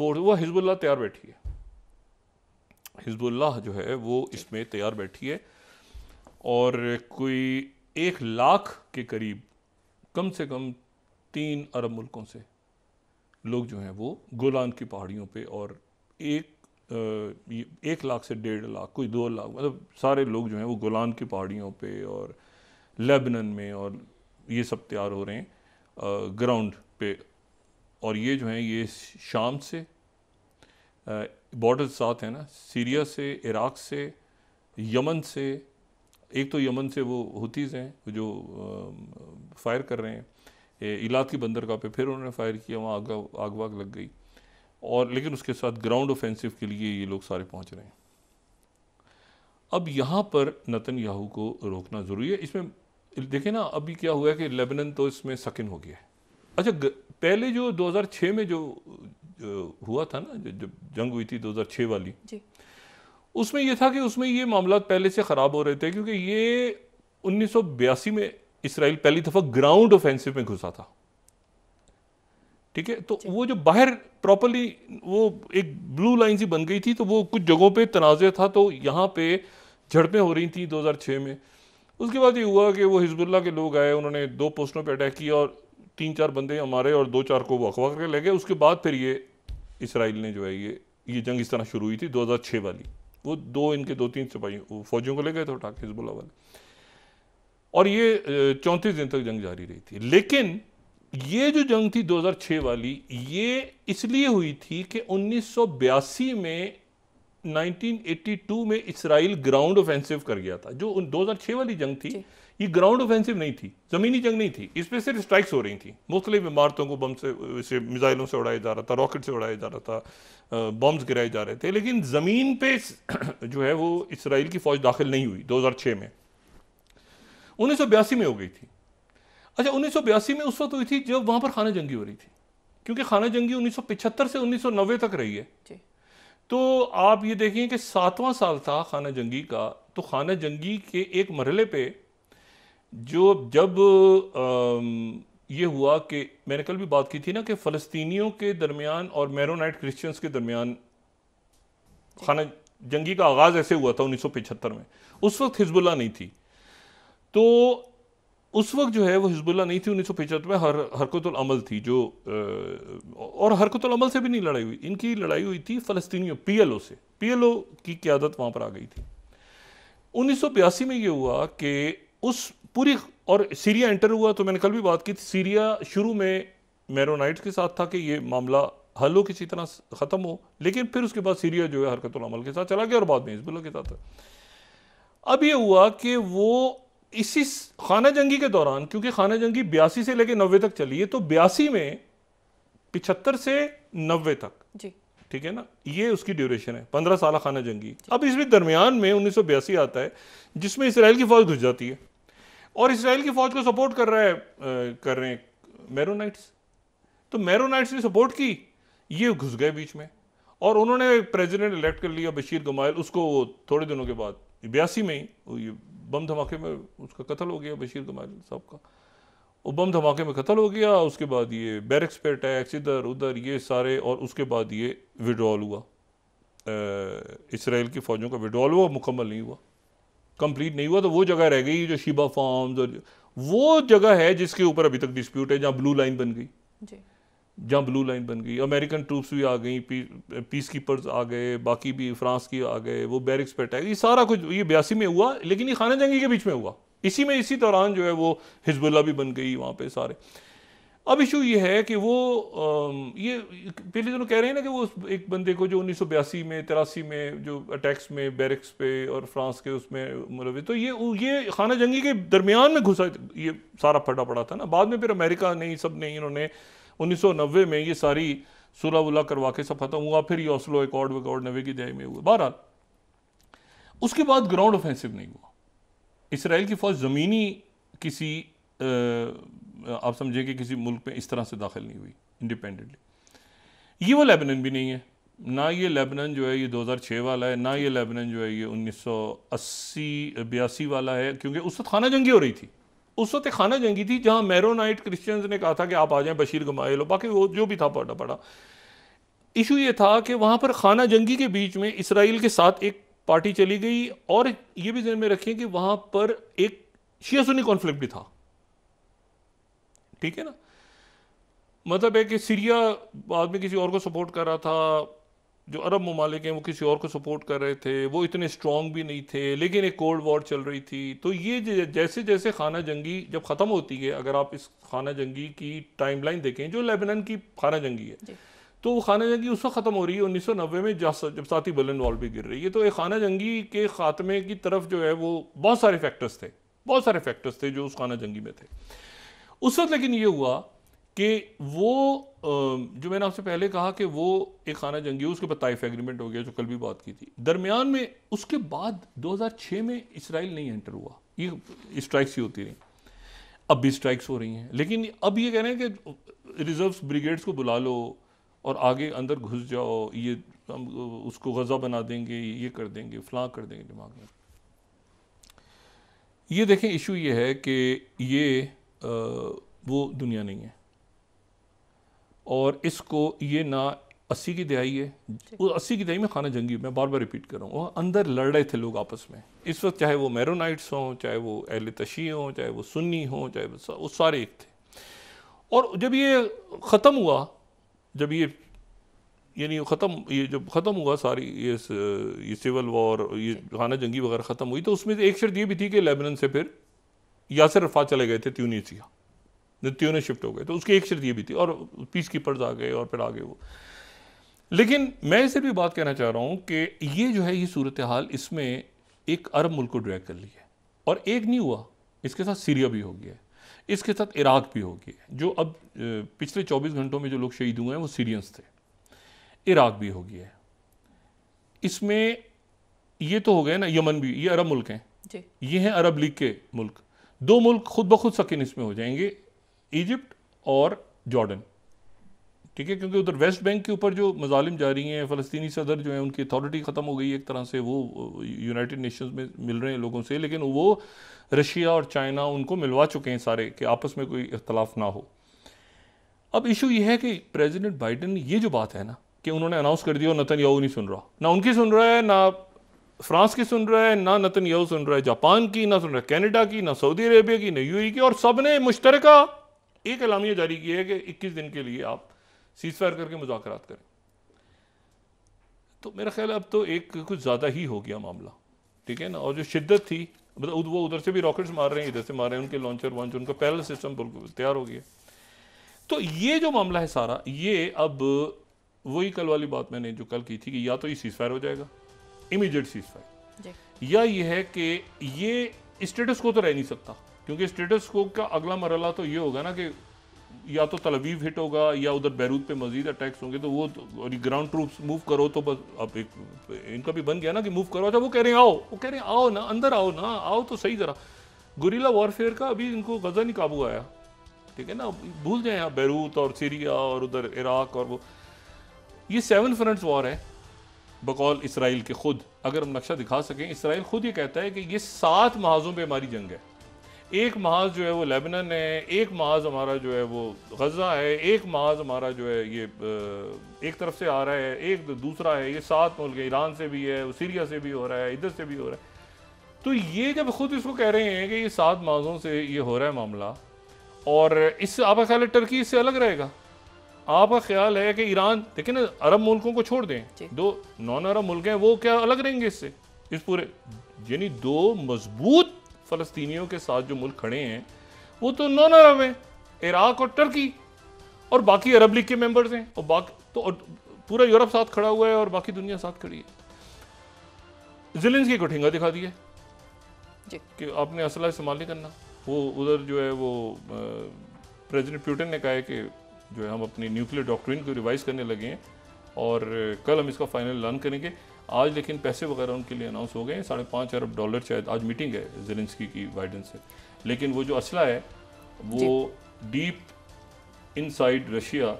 फोर्स, वो हिजबुल्लाह तैयार बैठी है, हिजबुल्लाह जो है वो इसमें तैयार बैठी है, और कोई 1 लाख के करीब, कम से कम 3 अरब मुल्कों से लोग जो हैं वो गोलान की पहाड़ियों पे, और 1 लाख से 1.5 लाख, कोई 2 लाख, मतलब सारे लोग जो हैं वो गोलान की पहाड़ियों पे और लेबनान में, और ये सब तैयार हो रहे हैं ग्राउंड पे। और ये जो हैं ये शाम से बॉर्डर साथ है ना, सीरिया से, इराक से, यमन से, एक तो यमन से वो हुतीज़ हैं जो फायर कर रहे हैं, इलात की बंदरगाह पे फिर उन्होंने फायर किया, वहाँ आग वाग लग गई, और लेकिन उसके साथ ग्राउंड ऑफेंसिव के लिए ये लोग सारे पहुँच रहे हैं। अब यहाँ पर नेतन्याहू को रोकना ज़रूरी है। इसमें देखें ना, अभी क्या हुआ है कि लेबनान तो इसमें सकिन हो गया है। अच्छा, पहले जो 2006 में जो हुआ था ना, जब जंग हुई थी 2006 वाली, उसमें ये था कि उसमें ये मामला पहले से ख़राब हो रहे थे, क्योंकि ये 1982 में इसराइल पहली दफ़ा ग्राउंड ऑफेंसिव में घुसा था, ठीक है। तो वो जो बाहर प्रॉपरली वो एक ब्लू लाइन सी बन गई थी, तो वो कुछ जगहों पे तनाज़े था, तो यहाँ पे झड़पें हो रही थी 2006 में। उसके बाद ये हुआ कि वो हिजबुल्लाह के लोग आए, उन्होंने 2 पोस्टों पे अटैक किया और 3-4 बंदे हमारे और 2-4 को वो अगवा करके ले गए। उसके बाद फिर ये इसराइल ने जो है ये जंग इस तरह शुरू हुई थी 2006 वाली। वो 2-3 सिपाही फौजियों को ले गए थे उठा के हिजबुल्लाह वाले, और ये 34 दिन तक जंग जारी रही थी। लेकिन ये जो जंग थी 2006 वाली, ये इसलिए हुई थी कि 1982 में 1982 में इसराइल ग्राउंड ऑफेंसिव कर गया था। जो 2006 वाली जंग थी ये ग्राउंड ऑफेंसिव नहीं थी, जमीनी जंग नहीं थी, इस पे सिर्फ स्ट्राइक्स हो रही थी, मुख्तलिफ इमारतों को बम से मिसाइलों से उड़ाया जा रहा था, रॉकेट से उड़ाया जा रहा था, बम्स गिराए जा रहे थे, लेकिन जमीन पे जो है वो इसराइल की फौज दाखिल नहीं हुई 2006 में। 1982 में हो गई थी। अच्छा, 1982 में उस वक्त हुई थी जब वहां पर खाना जंगी हो रही थी, क्योंकि खाना जंगी 1975 से 1990 तक रही है। तो आप ये देखें कि 7वां साल था खाना जंगी का। तो खाना जंगी के एक मरहले पे जब ये हुआ कि मैंने कल भी बात की थी ना कि फ़लस्तीनियों के दरमियान और मैरोनाइट क्रिश्चियंस के दरमियान खाना जंगी का आगाज़ ऐसे हुआ था 1975 में। उस वक्त हिजबुल्लाह नहीं थी, तो उस वक्त जो है वो हिजबुल्लाह नहीं थी 1975 में, हरकतुल अमल थी जो और हरकतुल अमल से भी नहीं लड़ाई हुई, इनकी लड़ाई हुई थी फ़लस्तीनियों PLO से। PLO की क़यादत वहाँ पर आ गई थी। 1982 में ये हुआ कि उस पूरी और सीरिया एंटर हुआ। तो मैंने कल भी बात की थी, सीरिया शुरू में मैरोनाइट्स के साथ था कि ये मामला हल हो, किसी तरह ख़त्म हो, लेकिन फिर उसके बाद सीरिया जो है हरकतुल अमल के साथ चला गया और बाद में हिजबुल्लाह के साथ। अब ये हुआ कि वो इसी खाना जंगी के दौरान, क्योंकि खाना जंगी 82 से लेकर 90 तक चली है, तो 82 में 75 से 90 तक जी, ठीक है ना, ये उसकी ड्यूरेशन है, 15 साल खाना जंगी। अब इसमें दरमियान में 1982 आता है जिसमें इसराइल की फौज घुस जाती है, और इसराइल की फौज को सपोर्ट कर रहे हैं मैरोनाइट्स। तो मैरोनाइट्स ने सपोर्ट की, ये घुस गए बीच में, और उन्होंने प्रेसिडेंट इलेक्ट कर लिया बशीर गमाइल। उसको थोड़े दिनों के बाद 82 में ही बम धमाके में उसका कत्ल हो गया, बशीर गमाइल साहब का। वो बम धमाके में कत्ल हो गया। उसके बाद ये बैरक्स पे अटैक्स, इधर उधर ये सारे, और उसके बाद ये विड्रॉल हुआ, इसराइल की फौजों का विड्रॉल हुआ, मुकम्मल नहीं हुआ, कंप्लीट नहीं हुआ। तो वो जगह रह गई जो शिबा फार्म्स, और वो जगह है जिसके ऊपर अभी तक डिस्प्यूट है, जहाँ ब्लू लाइन बन गई, जहाँ ब्लू लाइन बन गई। अमेरिकन ट्रूप्स भी आ गई, पीस कीपर्स आ गए, बाकी भी फ्रांस की आ गए, वो बैरिक्स पे अटैक, ये सारा कुछ ये 82 में हुआ, लेकिन ये खाना जंगी के बीच में हुआ। इसी दौरान जो है वो हिजबुल्लाह भी बन गई वहाँ पे सारे। अब इशू ये है कि वो ये पहले दोनों कह रहे हैं ना कि वो एक बंदे को जो 1982 में 83 में जो अटैक्स में बैरिक्स पे और फ्रांस के उसमें मुलविस, तो ये खाना जंगी के दरमियान में घुसा, ये सारा फटा पड़ा था ना। बाद में फिर अमेरिका नहीं, सब नहीं, इन्होंने 1990 में ये सारी सुलह वुलह करवा के सब खत्म हुआ। फिर ये ओस्लो एकॉर्ड 90 की दहाई में हुआ। बहरहाल उसके बाद ग्राउंड ऑफेंसिव नहीं हुआ। इसराइल की फौज ज़मीनी किसी आप समझे कि किसी मुल्क में इस तरह से दाखिल नहीं हुई इंडिपेंडेंटली। ये वो लेबनान भी नहीं है, ना ये लेबनान जो है ये 2006 वाला है, ना ये लेबनान जो है ये 1980-82 वाला है, क्योंकि उस वक्त खाना जंगी हो रही थी। उस वक्त खाना जंगी थी जहां मैरोनाइट क्रिश्चियंस ने कहा था कि आप आ जाएं, बशीर गमाइल, बाकी वो जो भी था पड़ा। इशू ये था कि वहां पर खाना जंगी के बीच में इसराइल के साथ एक पार्टी चली गई, और ये भी ध्यान में रखें कि वहां पर एक शिया सुन्नी कॉन्फ्लिक्ट भी था, ठीक है ना। मतलब है कि सीरिया बाद में किसी और को सपोर्ट कर रहा था, जो अरब ममालिक हैं वो किसी और को सपोर्ट कर रहे थे, वो इतने स्ट्रॉन्ग भी नहीं थे, लेकिन एक कोल्ड वॉर चल रही थी। तो ये जैसे जैसे खाना जंगी जब ख़त्म होती है, अगर आप इस खाना जंगी की टाइमलाइन देखें जो लेबनान की खाना जंगी है, तो वो खाना जंगी उस वक्त ख़त्म हो रही है 1990 में, जब साथी बर्लिन वॉल भी गिर रही है। तो ये खाना जंगी के ख़ात्मे की तरफ जो है वो बहुत सारे फैक्टर्स थे जो उस खाना जंगी में थे उस वक्त। लेकिन ये हुआ कि वो जो मैंने आपसे पहले कहा कि वो एक खाना जंगी, उसके बाद ताइफ एग्रीमेंट हो गया जो कल भी बात की थी। दरमियान में उसके बाद 2006 में इसराइल नहीं एंटर हुआ, ये स्ट्राइक्स ही होती रही, अब भी स्ट्राइक्स हो रही हैं। लेकिन अब ये कह रहे हैं कि रिजर्व ब्रिगेड्स को बुला लो और आगे अंदर घुस जाओ, ये हम उसको गज़ा बना देंगे, ये कर देंगे, फलां कर देंगे दिमाग में। ये देखें, इशू ये है कि ये वो दुनिया नहीं है, और इसको ये ना 80 की दहाई है, वो 80 की दहाई में खाना जंगी, मैं बार बार रिपीट कर रहा हूँ, अंदर लड़ रहे थे लोग आपस में। इस वक्त चाहे वो मैरोनाइट्स हों, चाहे वो अहले तशी हों, चाहे वो सुन्नी हों, चाहे वो सारे एक थे। और जब ये ख़त्म हुआ, जब ये यानी जब ख़त्म हुआ सारी ये सिविल वॉर, ये खाना जंगी वगैरह ख़त्म हुई, तो उसमें एक शर्त ये भी थी कि लेबनान से फिर यासिर अरफात चले गए थे ट्यूनीसिया, त्यूनिस शिफ्ट हो गए, तो उसकी एक शर्त ये भी थी, और पीस कीपर्स आ गए और फिर आगे वो। लेकिन मैं इसे भी बात कहना चाह रहा हूँ कि ये जो है, ये सूरत हाल, इसमें एक अरब मुल्क को ड्रैग कर लिया है, और एक नहीं हुआ, इसके साथ सीरिया भी हो गया है, इसके साथ इराक भी हो गया है। जो अब पिछले 24 घंटों में जो लोग शहीद हुए हैं वो सीरियंस थे, इराक भी हो गया है। इसमें ये तो हो गए ना, यमन भी, ये अरब मुल्क हैं जी। ये हैं अरब लीग के मुल्क। 2 मुल्क खुद ब खुद सकिन इसमें हो जाएंगे, इजिप्ट और जॉर्डन, ठीक है, क्योंकि उधर वेस्ट बैंक के ऊपर जो मजालिम जारी हैं, फ़लस्तीनी सदर जो हैं उनकी अथॉरिटी ख़त्म हो गई है एक तरह से, वो यूनाइटेड नेशंस में मिल रहे हैं लोगों से, लेकिन वो रशिया और चाइना उनको मिलवा चुके हैं सारे, कि आपस में कोई इख्तलाफ ना हो। अब इशू ये है कि प्रेसिडेंट बाइडन, ये जो बात है ना कि उन्होंने अनाउंस कर दिया और नेतन्याहू नहीं सुन रहा, ना उनकी सुन रहा है, ना फ्रांस की सुन रहा है, ना नेतन्याहू सुन रहा है जापान की, ना सुन रहा है कनाडा की, ना सऊदी अरेबिया की, ना यूएई की, और सब ने मुश्तरका एक एलामिया जारी किया है कि 21 दिन के लिए आप सीज फायर करके मुज़ाकरात करें। तो मेरा ख्याल है अब तो एक कुछ ज़्यादा ही हो गया मामला, ठीक है ना। और जो शिद्दत थी, मतलब वो उधर से भी रॉकेट्स मार रहे हैं, इधर से मार रहे हैं, उनके लॉन्चर वॉन्चर, उनका पैरेलल सिस्टम तैयार हो गया। तो ये जो मामला है सारा, ये अब वही कल वाली बात मैंने जो कल की थी कि या तो ये सीज फायर हो जाएगा, इमीडिएट सीज फायर, या ये है कि ये स्टेटस को तो रह नहीं सकता, क्योंकि स्टेटस को का अगला मरहला तो ये होगा ना कि या तो तल अवीव हिट होगा, या उधर बैरूत पे मजीद अटैक्स होंगे, तो वो और ग्राउंड ट्रूप्स मूव करो, तो बस अब एक इनका भी बन गया ना कि मूव करो। अच्छा, वो कह रहे हैं आओ, वो कह रहे हैं आओ ना, अंदर आओ ना, आओ तो सही जरा। गुरिल्ला वॉरफेयर का अभी इनको गजा नहीं काबू आया, ठीक है ना। भूल जाए यहाँ बैरूत और सीरिया और उधर इराक, और वो ये 7 फ्रंट्स वॉर है बकौल इसराइल के खुद। अगर हम नक्शा दिखा सकें, इसराइल खुद ये कहता है कि ये 7 महाजों पे हमारी जंग है। एक महाज जो है वो लेबनान है, एक महाज हमारा जो है वो गजा है, एक महाज हमारा जो है ये एक तरफ से आ रहा है, एक दूसरा है, ये 7 मुल्क है, ईरान से भी है, सीरिया से भी हो रहा है, इधर से भी हो रहा है। तो ये जब खुद इसको कह रहे हैं कि ये 7 महाजों से ये हो रहा है मामला, और इससे आपका ख्याल है टर्की इससे अलग रहेगा? आपका ख्याल है कि ईरान, देखिए ना, अरब मुल्कों को छोड़ दें, 2 नॉन अरब मुल्क हैं, वो क्या अलग रहेंगे इससे? इस पूरे, यानी 2 मजबूत फ़लस्तीनियों के साथ जो मुल्क खड़े हैं वो तो नॉन अरब हैं, इराक और टर्की, और बाकी अरब लीग के मेंबर्स हैं, और बाकी तो और पूरा यूरोप साथ खड़ा हुआ है और बाकी दुनिया साथ खड़ी है। ज़ेलेंस्की को ठेंगा दिखा दिया कि आपने असला इस्तेमाल नहीं करना। वो उधर जो है वो प्रेसिडेंट पुतिन ने कहा है कि जो है हम अपनी न्यूक्लियर डॉक्ट्रिन को रिवाइज करने लगे हैं, और कल हम इसका फाइनल ऐलान करेंगे। आज लेकिन पैसे वगैरह उनके लिए अनाउंस हो गए हैं, $5.5 अरब शायद। आज मीटिंग है ज़ेलेंस्की की बाइडन से, लेकिन वो जो असला है वो डीप इनसाइड रशिया,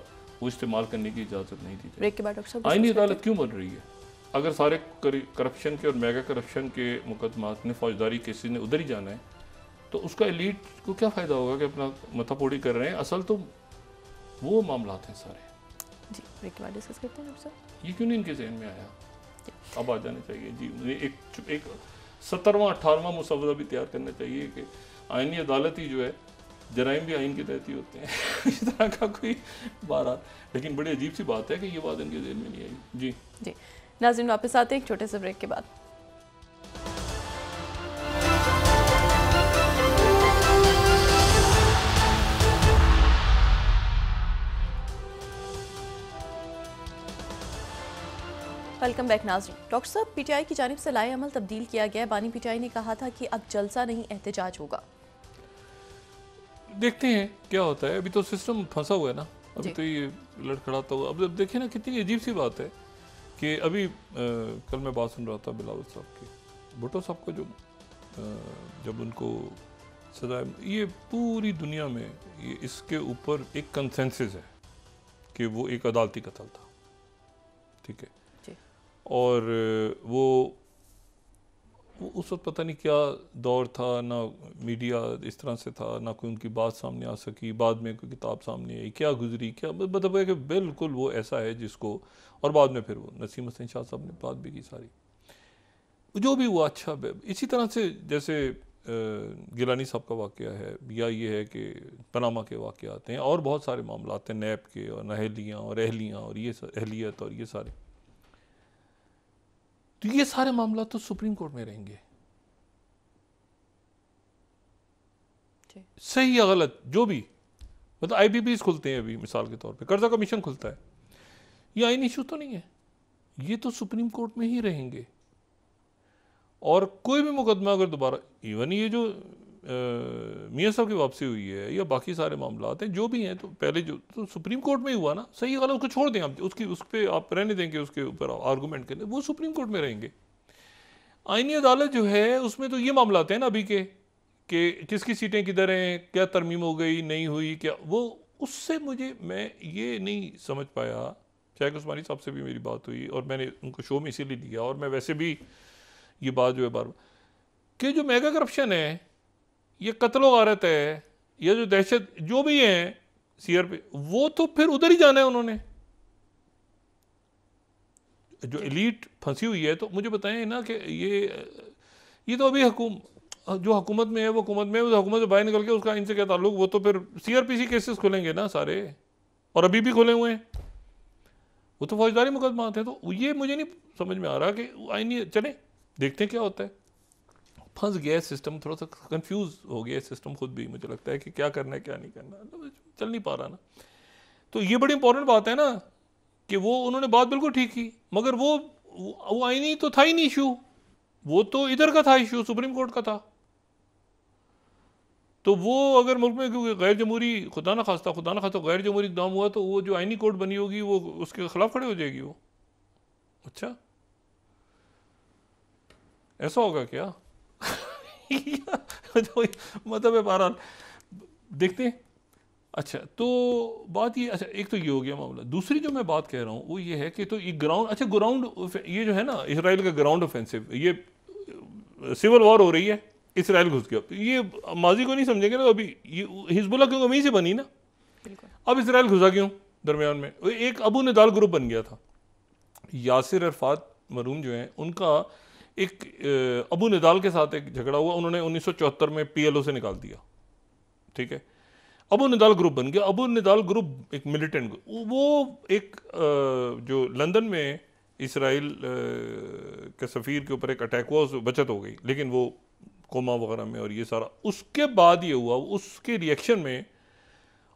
वो इस्तेमाल करने की इजाज़त नहीं दी जाएगी। आईनी अदालत क्यों बन रही है? अगर सारे करप्शन के और मेगा करप्शन के मुकदमात ने, फौजदारी केसेस ने उधर ही जाना है, तो उसका एलीट को क्या फ़ायदा होगा कि अपना मथापोड़ी कर रहे हैं? असल तो वो मामलात हैं सारे। जी, ब्रेक के बाद डिस्कस करते हैं सर। ये क्यों नहीं इनके जहन में आया? अब आ जाना चाहिए जी। मुझे एक 17वां 18वां मुसव्वदा भी तैयार करना चाहिए कि आईनी अदालत ही जो है, जराइम भी आइन के तहत ही होते हैं इस तरह का कोई बात। लेकिन बड़ी अजीब सी बात है कि ये बात इनके जहन में नहीं आई। जी जी, नाज़रीन वापस आते हैं एक छोटे से ब्रेक के बाद। वेलकम बैक नाज़रीन। डॉक्टर साहब, पीटीआई की जानिब से लाए अमल तब्दील किया गया। बानी पीटीआई ने कहा था कि अब जलसा नहीं एहतजाज होगा। देखते हैं क्या होता है। अभी तो सिस्टम फंसा हुआ है ना, अभी तो ये लड़खड़ाता हुआ। अब देखिए ना, कितनी अजीब सी बात है कि अभी कल मैं बात सुन रहा था बिलावल साहब की, भुट्टो साहब को, जो जब उनको सजा, ये पूरी दुनिया में ये इसके ऊपर एक कंसेंसस है कि वो एक अदालती कत्ल था, ठीक है। और वो उस वक्त पता नहीं क्या दौर था, ना मीडिया इस तरह से था, ना कोई उनकी बात सामने आ सकी, बाद में कोई किताब सामने आई, क्या गुजरी, क्या मतलब है कि बिल्कुल वो ऐसा है जिसको, और बाद में फिर वो नसीम हसन शाह साहब ने बात भी की सारी, जो भी हुआ अच्छा। इसी तरह से जैसे गिलानी साहब का वाक़या है, या ये है कि पनामा के वाक़यात हैं, और बहुत सारे मामला हैं, नैब के और नहलियाँ और अहलियाँ और ये अहलियत और ये सारे, तो ये सारे मामला तो सुप्रीम कोर्ट में रहेंगे, सही या गलत जो भी, मतलब IPPs खुलते हैं अभी मिसाल के तौर पे, कर्जा कमीशन खुलता है, ये आईनी इशू तो नहीं है, ये तो सुप्रीम कोर्ट में ही रहेंगे। और कोई भी मुकदमा अगर दोबारा, इवन ये जो मियाँ साहब की वापसी हुई है या बाकी सारे मामला हैं जो भी हैं, तो पहले जो तो सुप्रीम कोर्ट में ही हुआ ना, सही गलत उसको छोड़ दें आप, उस पर आप रहने देंगे, उसके ऊपर आर्गूमेंट करें, वो सुप्रीम कोर्ट में रहेंगे। आईनी अदालत जो है उसमें तो ये मामला आते हैं ना अभी के, कि किसकी सीटें किधर हैं, क्या तरमीम हो गई नहीं हुई, क्या वो, उससे मैं ये नहीं समझ पाया। शायद उस्मानी साहब से भी मेरी बात हुई और मैंने उनको शो में इसीलिए लिया, और मैं वैसे भी ये बात जो है बार कि जो मेगा करप्शन है, ये कत्लो गारत है, ये जो दहशत जो भी है CRP, वो तो फिर उधर ही जाना है उन्होंने, जो एलीट फंसी हुई है। तो मुझे बताएं ना कि ये तो अभी जो हुकूमत में है वो हुकूमत में, उस हुकूमत से बाहर निकल के उसका इनसे क्या ताल्लुक, वो तो फिर CRPC केसेस खुलेंगे ना सारे, और अभी भी खुले हुए हैं, वो तो फौजदारी मुकदमा थे। तो ये मुझे नहीं समझ में आ रहा कि आईनी, चले देखते हैं क्या होता है। फंस गया है सिस्टम, थोड़ा सा कंफ्यूज हो गया है सिस्टम खुद भी, मुझे लगता है कि क्या करना है क्या नहीं करना, चल नहीं पा रहा ना। तो ये बड़ी इंपॉर्टेंट बात है ना कि वो उन्होंने बात बिल्कुल ठीक की, मगर वो आईनी तो था ही नहीं इशू, वो तो इधर का था इशू, सुप्रीम कोर्ट का था। तो वो अगर मुल्क में क्योंकि गैर जमहूरी, खुदा ना खास्ता गैर जमहूरी इकदाम हुआ, तो वो जो आईनी कोर्ट बनी होगी वो उसके खिलाफ खड़े हो जाएगी वो। अच्छा ऐसा होगा क्या? मतलब है, बहरहाल देखते हैं। अच्छा तो बात ये, अच्छा एक तो ये हो गया मामला। दूसरी जो मैं बात कह रहा हूँ वो ये है कि तो ये ग्राउंड ये जो है ना इसराइल का ग्राउंड ऑफेंसिव, ये सिविल वॉर हो रही है, इसराइल घुस गया, ये माजी को नहीं समझेंगे ना। अभी ये हिजबुल्लाह क्यों वहीं से बनी ना, अब इसराइल घुसा क्यों दरमियान में? एक अबू निदाल ग्रुप बन गया था, यासिर अरफात मरूम जो हैं उनका एक अबू निदाल के साथ एक झगड़ा हुआ, उन्होंने 1974 में PLO से निकाल दिया, ठीक है। अबू निदाल ग्रुप बन गया। अबू निदाल ग्रुप एक मिलिटेंट ग्रुप, वो एक जो लंदन में इसराइल के सफ़ीर के ऊपर एक अटैक हुआ, उस बचत हो गई, लेकिन वो कोमा वगैरह में और ये सारा, उसके बाद ये हुआ, उसके रिएक्शन में,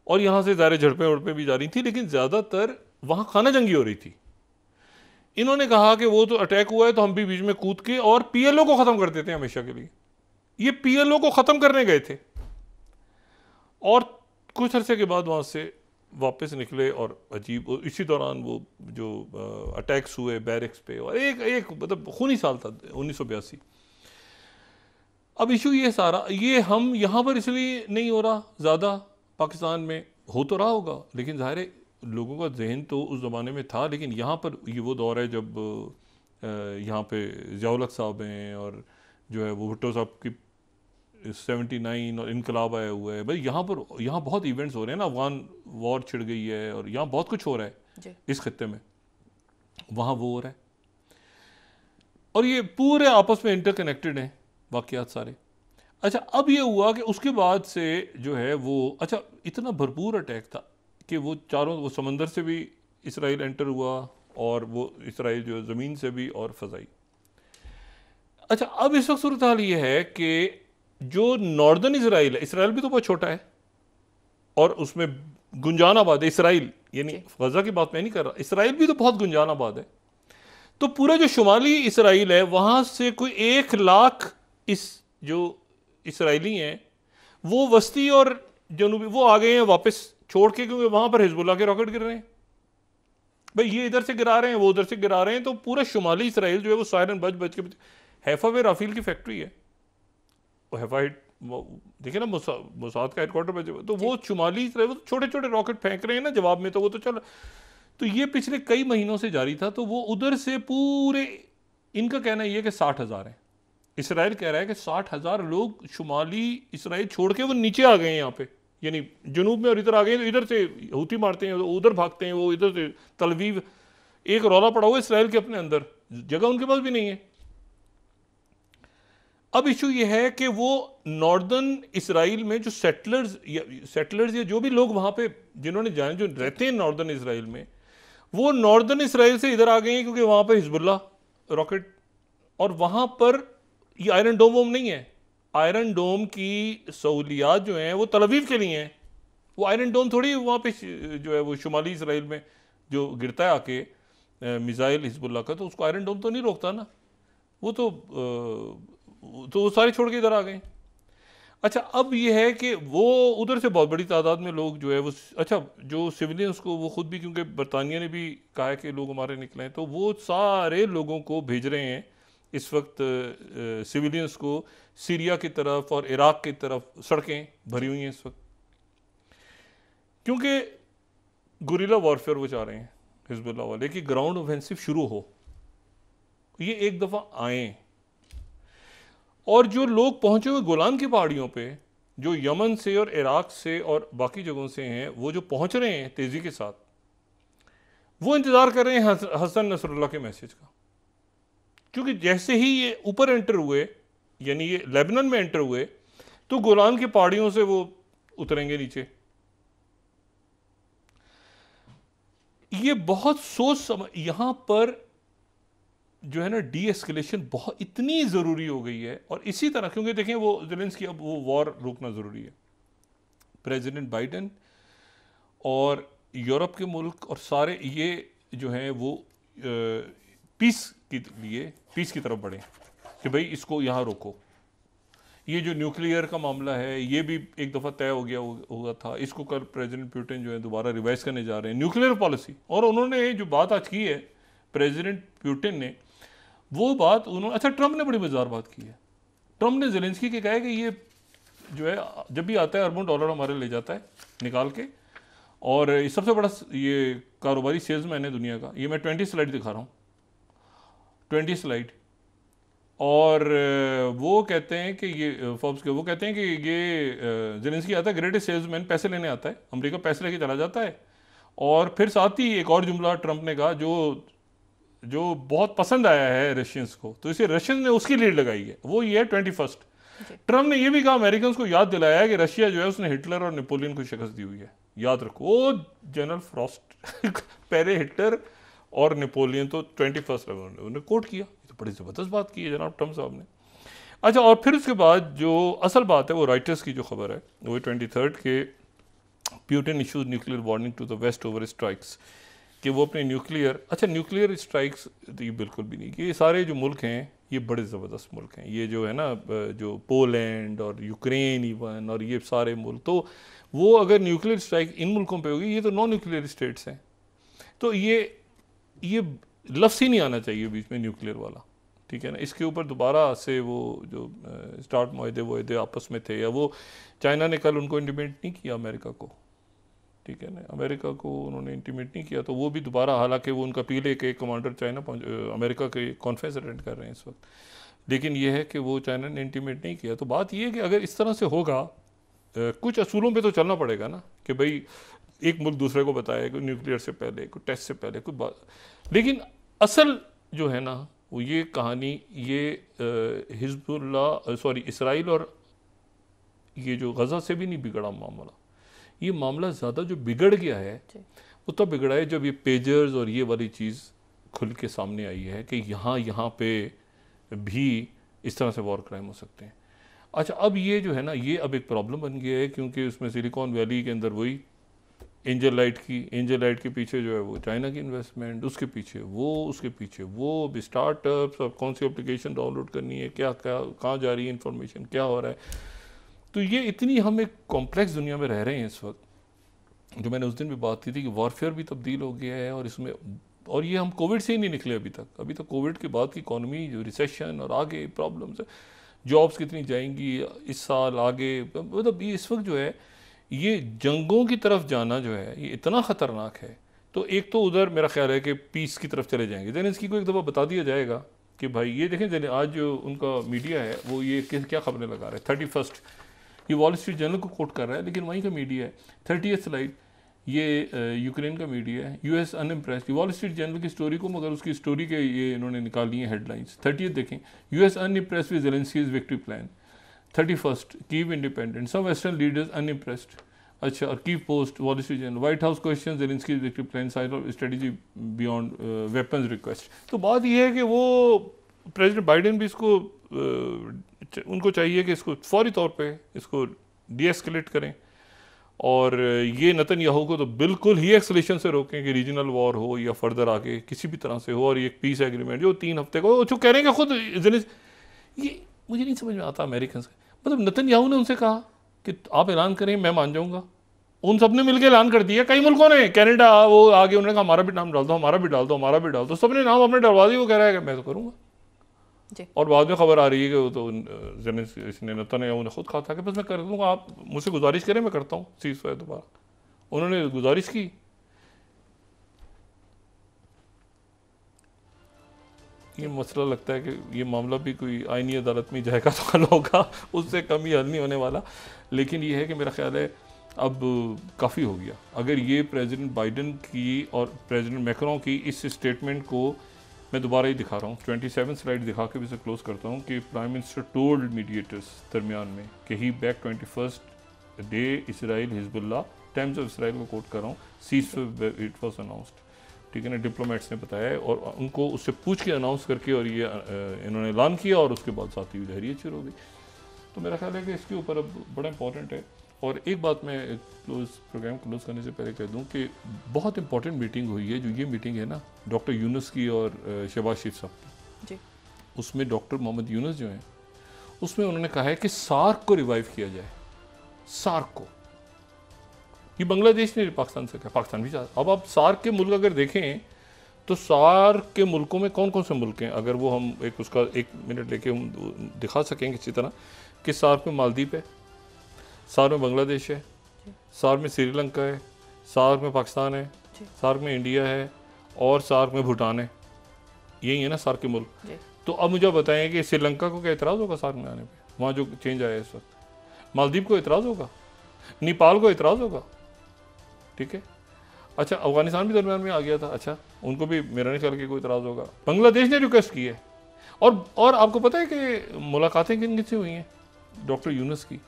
और यहाँ से ज़ाहिर झड़पें उड़पें भी जा रही थी, लेकिन ज़्यादातर वहाँ खाना जंगी हो रही थी। इन्होंने कहा कि वो तो अटैक हुआ है तो हम भी बीच में कूद के और PLO को ख़त्म कर देते हैं हमेशा के लिए। ये PLO को ख़त्म करने गए थे और कुछ अरसे के बाद वहाँ से वापस निकले, और अजीब इसी दौरान वो जो अटैक्स हुए बैरिक्स पे, और एक मतलब खूनी साल था 1982। अब इशू ये सारा, ये हम यहाँ पर इसलिए नहीं हो रहा ज़्यादा, पाकिस्तान में हो तो रहा होगा, लेकिन ज़ाहिर है लोगों का जहन तो उस ज़माने में था, लेकिन यहाँ पर ये वो दौर है जब यहाँ पे ज़िया-उल-हक साहब हैं, और जो है वो भुट्टो साहब की 79 और इनकलाब आया हुआ है भाई। यहाँ बहुत इवेंट्स हो रहे हैं ना, अफगान वॉर छिड़ गई है, और यहाँ बहुत कुछ हो रहा है इस खत्ते में, वहाँ वो हो रहा है, और ये पूरे आपस में इंटरकनेक्टेड हैं वाक़यात सारे। अच्छा अब ये हुआ कि उसके बाद से जो है वो, अच्छा इतना भरपूर अटैक था कि वो चारों, वो समंदर से भी इसराइल एंटर हुआ, और वो इसराइल जो ज़मीन से भी, और फ़ज़ाई। अच्छा अब इस वक्त सूरत हाल ये है कि जो नॉर्दर्न इसराइल है, इसराइल भी तो बहुत छोटा है और उसमें गुंजान आबाद है, इसराइल यानी गजा की बात मैं नहीं कर रहा, इसराइल भी तो बहुत गुंजान आबाद है। तो पूरा जो शुमाली इसराइल है वहाँ से कोई 1 लाख इस जो इसराइली हैं वो वस्ती और जनूबी वो आ गए हैं वापस छोड़ के, क्योंकि वहाँ पर हिजबुल्लाह के रॉकेट गिर रहे हैं भाई, ये इधर से गिरा रहे हैं वो उधर से गिरा रहे हैं। तो पूरा शुमाली इसराइल जो है वो सायरन बच के, हैफा में राफेल की फैक्ट्री है, वो हैफा देखिए ना मोसाद का हेडक्वार्टर पे, तो वो शुमाली इसराइल वो छोटे छोटे रॉकेट फेंक रहे हैं ना जवाब में, तो वो तो चल तो ये पिछले कई महीनों से जारी था। तो वो उधर से पूरे, इनका कहना ये है कि 60,000 हैं, इसराइल कह रहा है कि 60,000 लोग शुमाली इसराइल छोड़ के वो नीचे आ गए हैं यहाँ पे, यानी जनूब में, और इधर आ गए, तो इधर से हूती मारते हैं, उधर भागते हैं, वो इधर से तल अवीव। एक रौला पड़ा हुआ इसराइल के अपने अंदर, जगह उनके पास भी नहीं है। अब इशू ये है कि वो नॉर्दर्न इसराइल में जो सेटलर्स या जो भी लोग वहां पे जिन्होंने जाने, जो रहते हैं नॉर्दर्न इसराइल में, वो नॉर्दर्न इसराइल से इधर आ गए हैं, क्योंकि वहां पर हिजबुल्ला रॉकेट, और वहां पर ये आयरन डोम वोम नहीं है। आयरन डोम की सहूलियात जो हैं वो तल अवीव के लिए हैं। वो आयरन डोम थोड़ी वहाँ पे जो है वो शुमाली इसराइल में जो गिरता है आके मिसाइल हिजबुल्ला का, तो उसको आयरन डोम तो नहीं रोकता ना। वो तो वो सारे छोड़ के इधर आ गए। अच्छा, अब ये है कि वो उधर से बहुत बड़ी तादाद में लोग जो है वो, अच्छा जो सिविलियंस को वो खुद भी, क्योंकि बरतानिया ने भी कहा है कि लोग हमारे निकले हैं, तो वो सारे लोगों को भेज रहे हैं इस वक्त, सिविलियंस को सीरिया की तरफ और इराक की तरफ। सड़कें भरी हुई हैं इस वक्त, क्योंकि गुरिल्ला वॉरफेयर वो चाह रहे हैं हिजबुल्ला वाले कि ग्राउंड ऑफेंसिव शुरू हो, ये एक दफ़ा आए। और जो लोग पहुंचे हुए गोलान की पहाड़ियों पे, जो यमन से और इराक से और बाकी जगहों से हैं, वो जो पहुंच रहे हैं तेज़ी के साथ, वो इंतज़ार कर रहे हैं हसन नसरुल्लाह के मैसेज का। क्योंकि जैसे ही ये ऊपर एंटर हुए, यानी ये लेबनान में एंटर हुए, तो गोलान की पहाड़ियों से वो उतरेंगे नीचे। ये बहुत सोच समझ, यहां पर जो है ना डी एस्केलेशन बहुत इतनी ज़रूरी हो गई है। और इसी तरह, क्योंकि देखें वो ज़ेलेंस्की, अब वो वॉर रोकना ज़रूरी है। प्रेसिडेंट बाइडेन और यूरोप के मुल्क और सारे ये जो हैं वो पीस के लिए, पीस की तरफ बढ़े कि भाई इसको यहाँ रोको। ये जो न्यूक्लियर का मामला है, ये भी एक दफ़ा तय हो गया हुआ था। इसको कल प्रेसिडेंट पुतिन जो है दोबारा रिवाइज करने जा रहे हैं, न्यूक्लियर पॉलिसी। और उन्होंने जो बात आज की है प्रेसिडेंट पुतिन ने, वो बात उन्होंने, अच्छा ट्रंप ने बड़ी मज़ेदार बात की है। ट्रंप ने ज़ेलेंस्की के कहा है कि ये जो है जब भी आता है अरबों डॉलर हमारे ले जाता है निकाल के, और सबसे बड़ा ये कारोबारी सेल्समैन है दुनिया का। ये मैं 20 स्लाइड दिखा रहा हूँ, 20 स्लाइड। और वो कहते हैं कि ये फोर्ब्स के, वो कहते हैं कि ये ज़ेलेंस्की आता है ग्रेटेस्ट सेल्समैन, पैसे लेने आता है, अमेरिका पैसे लेके चला जाता है। और फिर साथ ही एक और जुमला ट्रंप ने कहा जो बहुत पसंद आया है रशियंस को, तो इसे रशियंस ने उसकी लीड लगाई है, वो ये है 21st। ट्रंप ने ये भी कहा, अमेरिकन को याद दिलाया है कि रशिया जो है उसने हिटलर और नेपोलियन को शिकस्त दी हुई है, याद रखो। वो जनरल फ्रॉस्ट पहले हिटलर और नेपोलियन, तो 21st उन्होंने कोट किया। तो बड़ी ज़बरदस्त बात की है जनाब ट्रंप साहब ने। अच्छा, और फिर उसके बाद जो असल बात है वो राइटर्स की जो खबर है वो 23rd के, Putin issues nuclear warning to the west over strikes, कि वो अपने न्यूक्लियर, अच्छा न्यूक्लियर स्ट्राइक्स तो ये बिल्कुल भी नहीं। ये सारे जो मुल्क हैं ये बड़े ज़बरदस्त मुल्क हैं, ये जो है ना जो पोलैंड और यूक्रेन इवन, और ये सारे मुल्क, तो वो अगर न्यूक्लियर स्ट्राइक इन मुल्कों पे होगी, ये तो नॉन न्यूक्लियर स्टेट्स हैं, तो ये लफ्ज़ ही नहीं आना चाहिए बीच में न्यूक्लियर वाला, ठीक है ना। इसके ऊपर दोबारा से वो जो स्टार्ट मुआहदे आपस में थे, या वो चाइना ने कल उनको इंटीमेट नहीं किया अमेरिका को, ठीक है ना, अमेरिका को उन्होंने इंटीमेट नहीं किया, तो वो भी दोबारा, हालांकि वो उनका पीले के कमांडर चाइना अमेरिका के कॉन्फ्रेंस अटेंड कर रहे हैं इस वक्त, लेकिन ये है कि वो चाइना ने इंटीमेट नहीं किया। तो बात ये है कि अगर इस तरह से होगा, कुछ असूलों पे तो चलना पड़ेगा ना, कि भाई एक मुल्क दूसरे को बताए कोई न्यूक्लियर से पहले, कोई टेस्ट से पहले, कोई बात। लेकिन असल जो है ना वो ये कहानी, ये हिजबुल्ला इसराइल और ये जो गज़ा से भी नहीं बिगड़ा मामला, ये मामला ज़्यादा जो बिगड़ गया है वो तब बिगड़ा है जब ये पेजर्स और ये वाली चीज़ खुल के सामने आई है कि यहाँ पे भी इस तरह से वॉर क्राइम हो सकते हैं। अच्छा, अब ये जो है ना, ये अब एक प्रॉब्लम बन गया है, क्योंकि उसमें सिलिकॉन वैली के अंदर वही एंजल लाइट के पीछे जो है वो चाइना की इन्वेस्टमेंट, उसके पीछे वो भी स्टार्टअप्स, और कौन सी एप्लीकेशन डाउनलोड करनी है, क्या कहाँ जा रही है इंफॉर्मेशन, क्या हो रहा है। तो ये इतनी हम एक कॉम्प्लेक्स दुनिया में रह रहे हैं इस वक्त, जो मैंने उस दिन भी बात की थी कि वॉरफेयर भी तब्दील हो गया है, और इसमें, और ये हम कोविड से ही नहीं निकले अभी तक कोविड के बाद की इकॉनमी जो रिसेशन और आगे प्रॉब्लम्स है, जॉब्स कितनी जाएंगी इस साल आगे, मतलब ये इस वक्त जो है ये जंगों की तरफ जाना जो है ये इतना ख़तरनाक है। तो एक तो उधर मेरा ख्याल है कि पीस की तरफ चले जाएंगे। ज़ेलेंस्की को एक दफ़ा बता दिया जाएगा कि भाई ये देखें, आज जो उनका मीडिया है वो ये क्या खबरें लगा रहा है। 31 ये वॉल स्ट्रीट जर्नल को कोट कर रहा है, लेकिन वहीं का मीडिया है। 30th स्लाइड ये यूक्रेन का मीडिया है। US unimpressed, wall Street journal की स्टोरी को, मगर उसकी स्टोरी के ये इन्होंने निकाली है हेडलाइंस। 30th देखें, US unimpressed with Zelensky's victory plan. 31st Kyiv Independent, some western leaders unimpressed. अच्छा, और Kyiv Post Wall Street Journal, White House question Zelensky's victory plan, side of strategy beyond weapons request. तो बात ये है कि वो president Biden भी इसको उनको चाहिए कि इसको फौरी तौर पे इसको डीएस्केलेट करें, और ये नेतन्याहू को तो बिल्कुल ही एक्सलेशन से रोकें कि रीजनल वॉर हो या फर्दर आगे किसी भी तरह से हो, और ये पीस एग्रीमेंट जो 3 हफ्ते को जो कह रहे हैं कि खुद ये मुझे नहीं समझ में आता अमेरिकन से। मतलब नेतन्याहू ने उनसे कहा कि आप ऐलान करें, मैं मान जाऊंगा। उन सब ने मिलकर ऐलान कर दिया, कई मुल्कों ने, कनाडा वो आगे उन्होंने कहा हमारा भी नाम डाल दो, हमारा भी डाल दो, हमारा भी डाल दो, सबने नाम अपने डलवा दिए। वो कह रहा है कि मैं तो करूँगा। और बाद में खबर आ रही है कि वो तो इसने नेतन्याहू ने खुद कहा था कि बस मैं कर दूँगा, आप मुझसे गुजारिश करें मैं करता हूँ सीज़ फायर दोबारा। उन्होंने गुजारिश की। ये मसला लगता है कि ये मामला भी कोई आईनी अदालत में जाएगा तो हल होगा, उससे कम ही हल नहीं होने वाला। लेकिन ये है कि मेरा ख्याल है अब काफ़ी हो गया। अगर ये प्रेसिडेंट बाइडेन की और प्रेसिडेंट मैक्रोन की इस स्टेटमेंट को मैं दोबारा ही दिखा रहा हूँ, 27 स्लाइड दिखा के भी इसे क्लोज करता हूँ कि प्राइम मिनिस्टर टोल्ड मीडिएटर्स दरमियान में कि ही back 21st day Israel Hezbollah, Times of Israel को कोट कर रहा हूँ, सीज इट वॉज अनाउंस्ड। ठीक है ना, डिप्लोमेट्स ने बताया है और उनको उससे पूछ के अनाउंस करके और ये इन्होंने ऐलान किया, और उसके बाद साथ ही लहरियत शुरू हो गई। तो मेरा ख्याल है कि इसके ऊपर अब बड़ा इंपॉर्टेंट है। और एक बात मैं प्रोग्राम क्लोज करने से पहले कह दूं कि बहुत इंपॉर्टेंट मीटिंग हुई है, जो ये मीटिंग है ना डॉक्टर यूनुस की और शहबाज शरीफ साहब की जी। उसमें डॉक्टर मोहम्मद यूनुस जो हैं, उसमें उन्होंने कहा है कि सार्क को रिवाइव किया जाए। सार्क को, ये बांग्लादेश ने पाकिस्तान से कहा, पाकिस्तान भी चाहता। अब आप सार्क के मुल्क अगर देखें तो सार्क के मुल्कों में कौन कौन से मुल्क हैं, अगर वो हम उसका 1 मिनट लेके हम दिखा सकेंगे इसी तरह कि सार्क में मालदीव है, सार्क में बांग्लादेश है, सार्क में श्रीलंका है, सार्क में पाकिस्तान है, सार्क में इंडिया है, और सार्क में भूटान है। यही है ना सार्क के मुल्क। तो अब मुझे बताएं कि श्रीलंका को क्या एतराज़ होगा सार्क में आने पे, वहाँ जो चेंज आया है इस वक्त। मालदीव को एतराज़ होगा, नेपाल को एतराज़ होगा। ठीक है, अच्छा अफगानिस्तान भी दरमियान में आ गया था, अच्छा उनको भी मेरा नहीं ख्याल कि कोई एतराज़ होगा। बांग्लादेश ने रिक्वेस्ट की है। और आपको पता है कि मुलाकातें किन किन से हुई हैं डॉक्टर यूनुस की।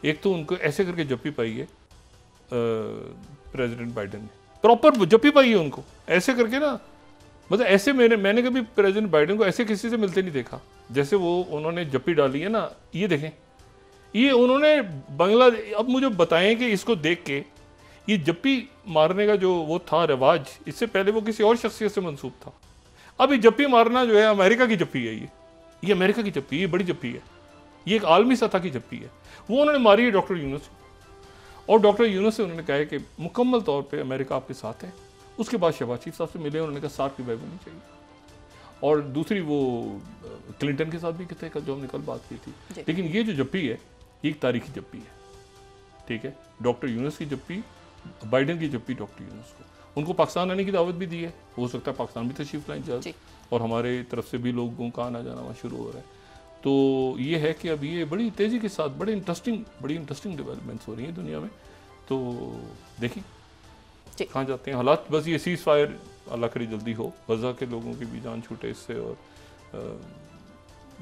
एक तो उनको ऐसे करके जप्पी पाई है प्रेसिडेंट बाइडेन ने, प्रॉपर जप्पी पाई है उनको ऐसे करके ना, मतलब ऐसे मैंने कभी प्रेसिडेंट बाइडेन को ऐसे किसी से मिलते नहीं देखा जैसे वो उन्होंने जप्पी डाली है ना। ये देखें, ये उन्होंने बांग्लादेश, अब मुझे बताएं कि इसको देख के ये जप्पी मारने का जो वो था रिवाज, इससे पहले वो किसी और शख्सियत से मंसूब था। अब ये जप्पी मारना जो है अमेरिका की जप्पी है, ये अमेरिका की जप्पी, ये बड़ी जप्पी है, ये एक आलमी सतह की जप्पी है। वो उन्होंने मारी है डॉक्टर यूनुस, और डॉक्टर यूनुस से उन्होंने कहा है कि मुकम्मल तौर पे अमेरिका आपके साथ है। उसके बाद शहबाज शरीफ साहब से मिले, उन्होंने कहा सार्क रिवाइव होनी चाहिए। और दूसरी वो क्लिंटन के साथ भी कितने का जो हमने कल बात की थी। लेकिन ये जो जप्पी है ये एक तारीखी जप्पी है। ठीक है, डॉक्टर यूनुस की जप्पी, बाइडेन की जप्पी डॉक्टर यूनुस को, उनको पाकिस्तान आने की दावत भी दी है। हो सकता है पाकिस्तान भी तशरीफ लाएं जल्द, और हमारे तरफ से भी लोगों का आना जाना वहाँ शुरू हो रहा है। तो ये है कि अब ये बड़ी तेज़ी के साथ बड़ी इंटरेस्टिंग डेवलपमेंट्स हो रही हैं दुनिया में। तो देखिए कहाँ जाते हैं हालात। बस ये सीज़ फायर अल्लाह करे जल्दी हो, गज़ा के लोगों की भी जान छूटे इससे, और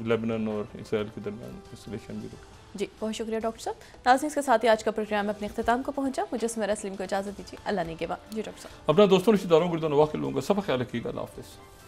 लेबनान और इसराइल के दरमियान एस्केलेशन भी रुके। जी बहुत शुक्रिया डॉक्टर साहब। नाज़रीन, इसके साथ ही आज का प्रोग्राम अपने इख्तिताम को पहुंचा। मुझे सुमेरा सलीम को इजाज़त दीजिए, अल्लाह ने के बाद। जी डॉक्टर साहब, अपना दोस्तों रिश्तेदारों गुर्दों नवाह के लोगों का सब ख्याल रखिएगा। अल्लाह हाफ़िज़।